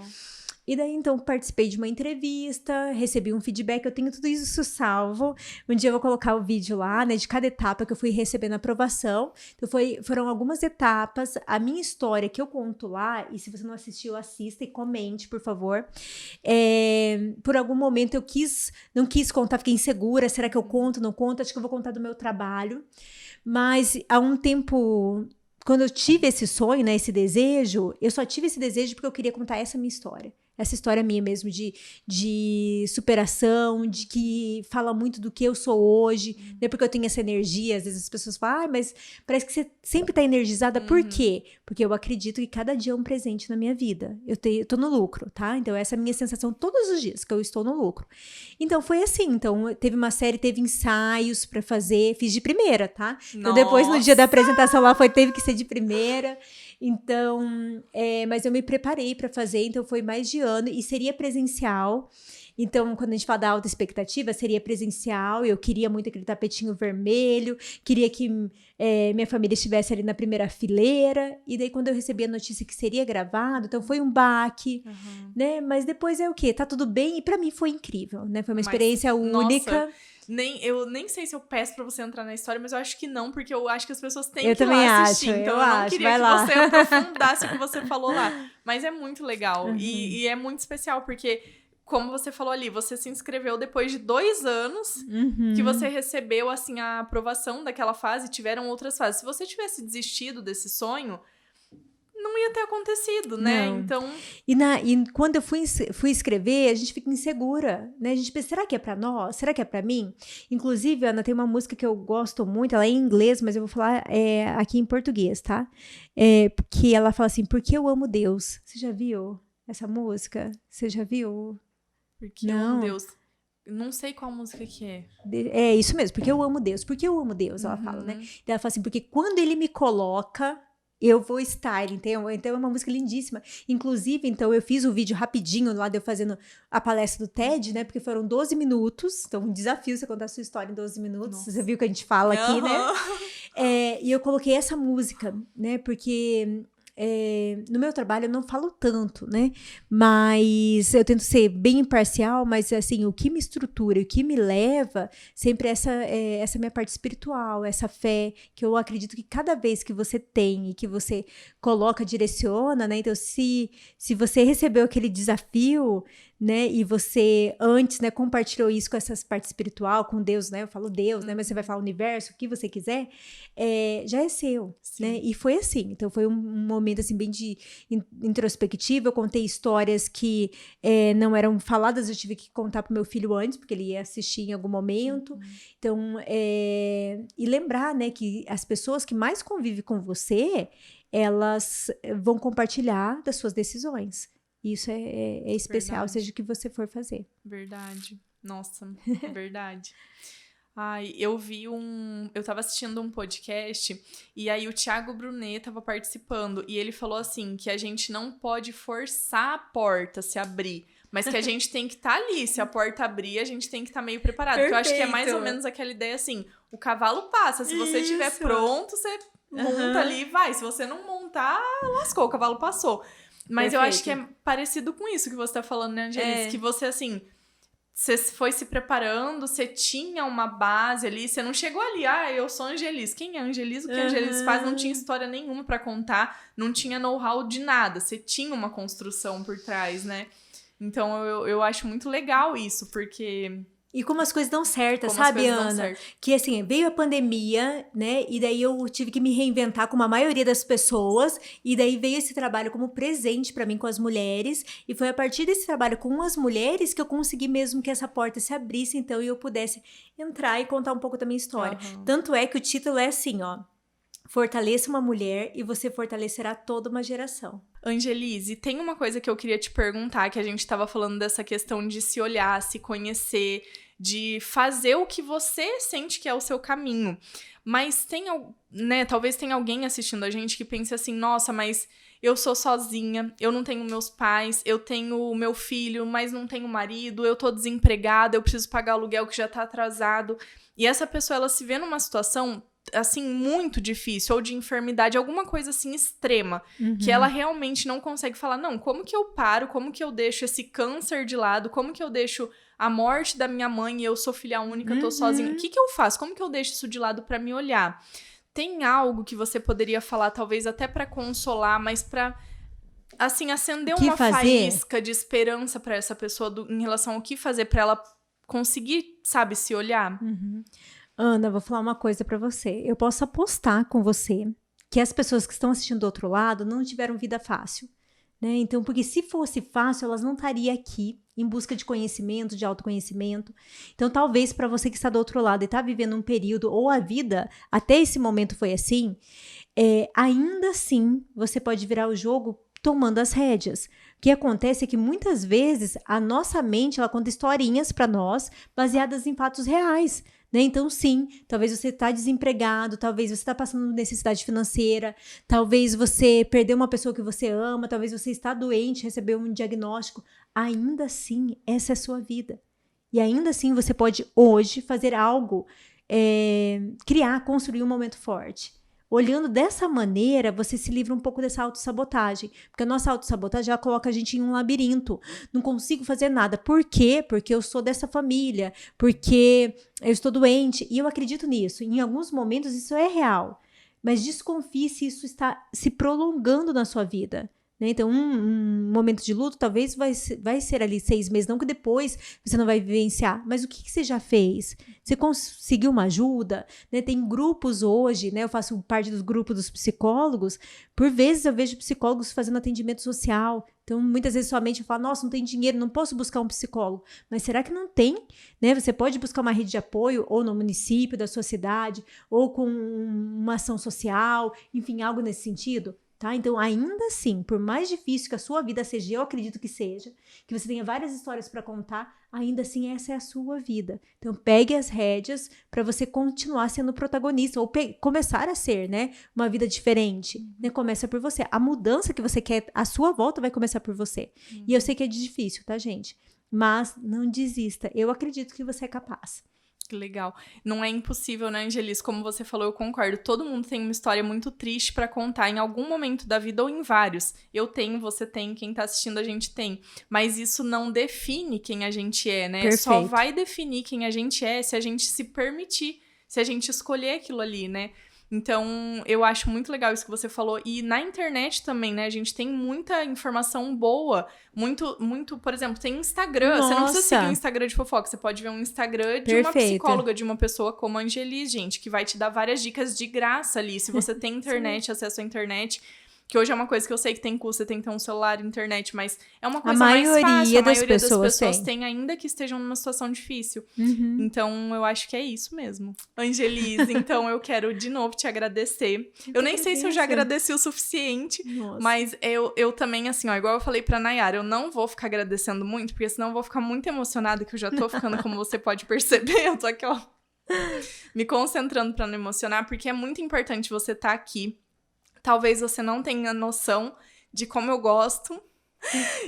E daí, então, participei de uma entrevista, recebi um feedback, eu tenho tudo isso salvo. Um dia eu vou colocar o vídeo lá, né, de cada etapa que eu fui recebendo aprovação. Então, foram algumas etapas. A minha história que eu conto lá, e se você não assistiu, assista e comente, por favor. Por algum momento eu não quis contar, fiquei insegura, será que eu conto, não conto? Acho que eu vou contar do meu trabalho. Mas, há um tempo... Quando eu tive esse sonho, né, esse desejo, eu só tive esse desejo porque eu queria contar essa minha história. Essa história minha mesmo, de superação, de que fala muito do que eu sou hoje, né? Porque eu tenho essa energia, às vezes as pessoas falam, mas parece que você sempre tá energizada. Por quê? Porque eu acredito que cada dia é um presente na minha vida. Eu tô no lucro, tá? Então essa é a minha sensação todos os dias, que eu estou no lucro. Então foi assim, então teve uma série, teve ensaios pra fazer, fiz de primeira, tá? Então depois no dia da apresentação lá teve que ser de primeira. Então, mas eu me preparei para fazer, então foi mais de ano e seria presencial. Então, quando a gente fala da alta expectativa, seria presencial. Eu queria muito aquele tapetinho vermelho, queria que minha família estivesse ali na primeira fileira. E daí, quando eu recebi a notícia que seria gravado, então foi um baque, né? Mas depois é o quê? Tá tudo bem? E para mim foi incrível, né? Foi uma experiência única. Nossa. Eu nem sei se eu peço pra você entrar na história, mas eu acho que não, porque eu acho que as pessoas têm que ir lá assistir. Então eu não queria que você aprofundasse o que você falou lá. Mas é muito legal. E é muito especial, porque, como você falou ali, você se inscreveu depois de 2 anos que você recebeu, assim, a aprovação daquela fase, tiveram outras fases. Se você tivesse desistido desse sonho, não ia ter acontecido, né? Não. Então... E quando eu fui escrever, a gente fica insegura, né? A gente pensa, será que é pra nós? Será que é pra mim? Inclusive, Ana, tem uma música que eu gosto muito, ela é em inglês, mas eu vou falar aqui em português, tá? Que ela fala assim, porque eu amo Deus. Você já viu essa música? Você já viu? Porque eu amo Deus. Não sei qual música que é. É isso mesmo, porque eu amo Deus. Porque eu amo Deus, ela fala, né? E ela fala assim, porque quando ele me coloca... eu vou estar, então é uma música lindíssima. Inclusive, então, eu fiz um vídeo rapidinho lá de eu fazendo a palestra do TED, né? Porque foram 12 minutos. Então, um desafio você contar a sua história em 12 minutos. Nossa. Você viu que a gente fala aqui, né? E eu coloquei essa música, né? Porque no meu trabalho eu não falo tanto, né? Mas eu tento ser bem imparcial, mas assim, o que me estrutura, o que me leva sempre essa minha parte espiritual, essa fé, que eu acredito que cada vez que você tem e que você coloca, direciona, né? Então, se você recebeu aquele desafio, né, e você antes, né, compartilhou isso com essa parte espiritual, com Deus, né, eu falo Deus, né, mas você vai falar universo, o que você quiser, já é seu, né, e foi assim, então foi um momento, assim, bem de introspectiva, eu contei histórias que não eram faladas, eu tive que contar pro meu filho antes, porque ele ia assistir em algum momento, então, e lembrar, né, que as pessoas que mais convivem com você, elas vão compartilhar das suas decisões. Isso é especial, Verdade. seja o que você for fazer. Verdade. Nossa, verdade. Ai, eu tava assistindo um podcast e aí o Thiago Brunet tava participando e ele falou assim, que a gente não pode forçar a porta se abrir, mas que a gente tem que estar ali, se a porta abrir, a gente tem que estar meio preparado, porque eu acho que é mais ou menos aquela ideia assim, o cavalo passa, se você estiver pronto, você monta ali e vai, se você não montar, lascou, o cavalo passou. Mas eu acho que é parecido com isso que você tá falando, né, Angelis? Que você, assim, você foi se preparando, você tinha uma base ali, você não chegou ali, eu sou Angelis. Quem é Angelis? O que a Angelis faz? Não tinha história nenhuma pra contar, não tinha know-how de nada. Você tinha uma construção por trás, né? Então, eu acho muito legal isso, porque... E como as coisas dão certo, sabe, Ana? Que assim, veio a pandemia, né? E daí eu tive que me reinventar como a maioria das pessoas. E daí veio esse trabalho como presente pra mim com as mulheres. E foi a partir desse trabalho com as mulheres que eu consegui mesmo que essa porta se abrisse, então, e eu pudesse entrar e contar um pouco da minha história. Tanto é que o título é assim, ó. Fortaleça uma mulher e você fortalecerá toda uma geração. Angelise, tem uma coisa que eu queria te perguntar, que a gente estava falando dessa questão de se olhar, se conhecer, de fazer o que você sente que é o seu caminho. Mas tem, né, talvez tenha alguém assistindo a gente que pense assim, nossa, mas eu sou sozinha, eu não tenho meus pais, eu tenho meu filho, mas não tenho marido, eu tô desempregada, eu preciso pagar aluguel que já tá atrasado. E essa pessoa, ela se vê numa situação assim, muito difícil, ou de enfermidade, alguma coisa assim extrema, que ela realmente não consegue falar, não, como que eu paro, como que eu deixo esse câncer de lado, como que eu deixo a morte da minha mãe e eu sou filha única, tô sozinha, o que que eu faço, como que eu deixo isso de lado pra me olhar? Tem algo que você poderia falar, talvez até pra consolar, mas pra, assim, acender uma faísca de esperança pra essa pessoa em relação ao que fazer pra ela conseguir, sabe, se olhar? Ana, vou falar uma coisa pra você. Eu posso apostar com você que as pessoas que estão assistindo do outro lado não tiveram vida fácil, né? Então, porque se fosse fácil, elas não estariam aqui em busca de conhecimento, de autoconhecimento. Então, talvez para você que está do outro lado e está vivendo um período, ou a vida até esse momento foi assim, ainda assim você pode virar o jogo tomando as rédeas. O que acontece é que muitas vezes a nossa mente, ela conta historinhas para nós baseadas em fatos reais, né? Então, sim, talvez você está desempregado, talvez você está passando necessidade financeira, talvez você perdeu uma pessoa que você ama, talvez você está doente, recebeu um diagnóstico. Ainda assim, essa é a sua vida. E ainda assim, você pode hoje fazer algo, construir um momento forte. Olhando dessa maneira, você se livra um pouco dessa autossabotagem. Porque a nossa autossabotagem, ela coloca a gente em um labirinto. Não consigo fazer nada. Por quê? Porque eu sou dessa família. Porque eu estou doente. E eu acredito nisso. Em alguns momentos, isso é real. Mas desconfie se isso está se prolongando na sua vida. Né? Então, um momento de luto talvez vai ser ali 6 meses, não que depois você não vai vivenciar, mas o que você já fez? Você conseguiu uma ajuda? Né? Tem grupos hoje, né? Eu faço parte dos grupos dos psicólogos, por vezes eu vejo psicólogos fazendo atendimento social, então muitas vezes somente eu falo, nossa, não tem dinheiro, não posso buscar um psicólogo, mas será que não tem? Né? Você pode buscar uma rede de apoio, ou no município da sua cidade, ou com uma ação social, enfim, algo nesse sentido. Tá? Então, ainda assim, por mais difícil que a sua vida seja, eu acredito que seja, que você tenha várias histórias para contar, ainda assim essa é a sua vida. Então, pegue as rédeas para você continuar sendo protagonista, ou começar a ser, né, uma vida diferente. Né? Começa por você. A mudança que você quer à sua volta vai começar por você. E eu sei que é difícil, tá, gente? Mas não desista. Eu acredito que você é capaz. Que legal. Não é impossível, né, Angelis? Como você falou, eu concordo. Todo mundo tem uma história muito triste pra contar em algum momento da vida ou em vários. Eu tenho, você tem, quem tá assistindo a gente tem. Mas isso não define quem a gente é, né? Perfeito. Só vai definir quem a gente é se a gente se permitir, se a gente escolher aquilo ali, né? Então, eu acho muito legal isso que você falou. E na internet também, né? A gente tem muita informação boa. Muito, por exemplo, tem Instagram. Você não precisa seguir um Instagram de fofoca. Você pode ver um Instagram de uma psicóloga, de uma pessoa como a Angelis, gente, que vai te dar várias dicas de graça ali. Se você tem internet, acesso à internet. Que hoje é uma coisa que eu sei que tem custo, você tem que ter um celular, internet, mas é uma coisa mais fácil. A maioria das pessoas tem, ainda que estejam numa situação difícil. Então, eu acho que é isso mesmo. Angelis, então eu quero de novo te agradecer. Eu nem sei se eu já agradeci o suficiente, mas eu também, assim, ó, igual eu falei pra Nayara, eu não vou ficar agradecendo muito, porque senão eu vou ficar muito emocionada, que eu já tô ficando, como você pode perceber, eu tô aqui, ó, me concentrando pra não emocionar, porque é muito importante você estar aqui. Talvez você não tenha noção de como eu gosto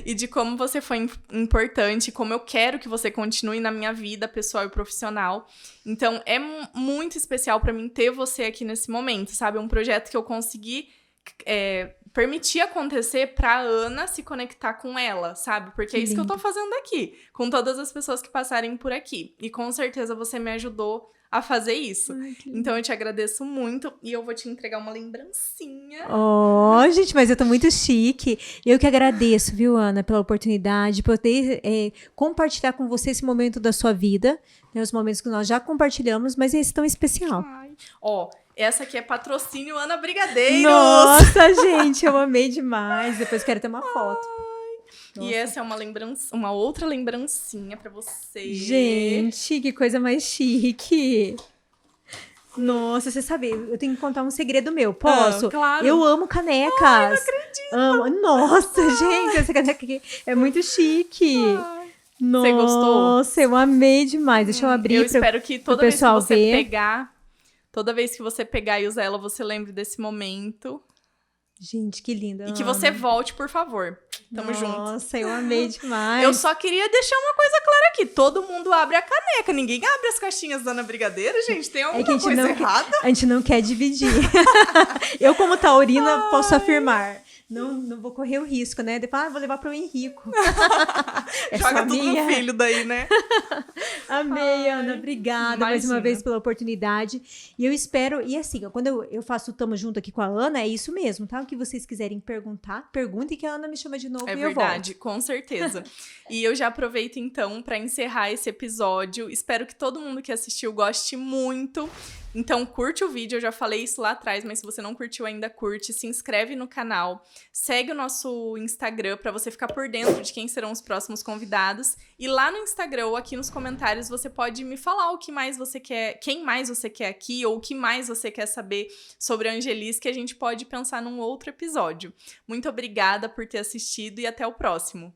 e de como você foi importante, como eu quero que você continue na minha vida pessoal e profissional. Então, é muito especial pra mim ter você aqui nesse momento, sabe? É um projeto que eu consegui permitir acontecer pra Ana se conectar com ela, sabe? Porque é isso que eu tô fazendo aqui, com todas as pessoas que passarem por aqui. E com certeza você me ajudou a fazer isso. Ai, então eu te agradeço muito e eu vou te entregar uma lembrancinha. Oh, gente, mas eu tô muito chique. Eu que agradeço, viu, Ana, pela oportunidade de poder compartilhar com você esse momento da sua vida, né, os momentos que nós já compartilhamos, mas esse tão especial. Ó, essa aqui é patrocínio Ana Brigadeiros. Nossa, gente, eu amei demais. Depois quero ter uma foto. Nossa. E essa é uma outra lembrancinha pra você. Gente, que coisa mais chique. Nossa, você sabe, eu tenho que contar um segredo meu. Posso? Claro. Eu amo canecas. Ai, não acredito. Amo. Nossa, gente, essa caneca aqui é muito chique. Nossa, você gostou? Nossa, eu amei demais. Deixa eu abrir. Eu espero que toda vez que você pegar, toda vez que você pegar e usar ela, você lembre desse momento. Gente, que linda. E que você volte, por favor. Tamo junto. Nossa, eu amei demais. Eu só queria deixar uma coisa clara aqui. Todo mundo abre a caneca. Ninguém abre as caixinhas da Ana Brigadeiro, gente. Tem alguma coisa errada? A gente não quer dividir. Eu, como taurina, posso afirmar. Não vou correr o risco, né? Depois, vou levar pro Henrico. Joga tudo no filho daí, né? Amei, Ana. Obrigada mais uma vez pela oportunidade. E eu espero... E assim, quando eu faço o Tamo Junto aqui com a Ana, é isso mesmo, tá? O que vocês quiserem perguntar, perguntem que a Ana me chama de novo e eu volto. É verdade, com certeza. E eu já aproveito, então, pra encerrar esse episódio. Espero que todo mundo que assistiu goste muito. Então, curte o vídeo, eu já falei isso lá atrás, mas se você não curtiu ainda, curte, se inscreve no canal, segue o nosso Instagram pra você ficar por dentro de quem serão os próximos convidados. E lá no Instagram ou aqui nos comentários você pode me falar o que mais você quer, quem mais você quer aqui, ou o que mais você quer saber sobre a Angelis, que a gente pode pensar num outro episódio. Muito obrigada por ter assistido e até o próximo.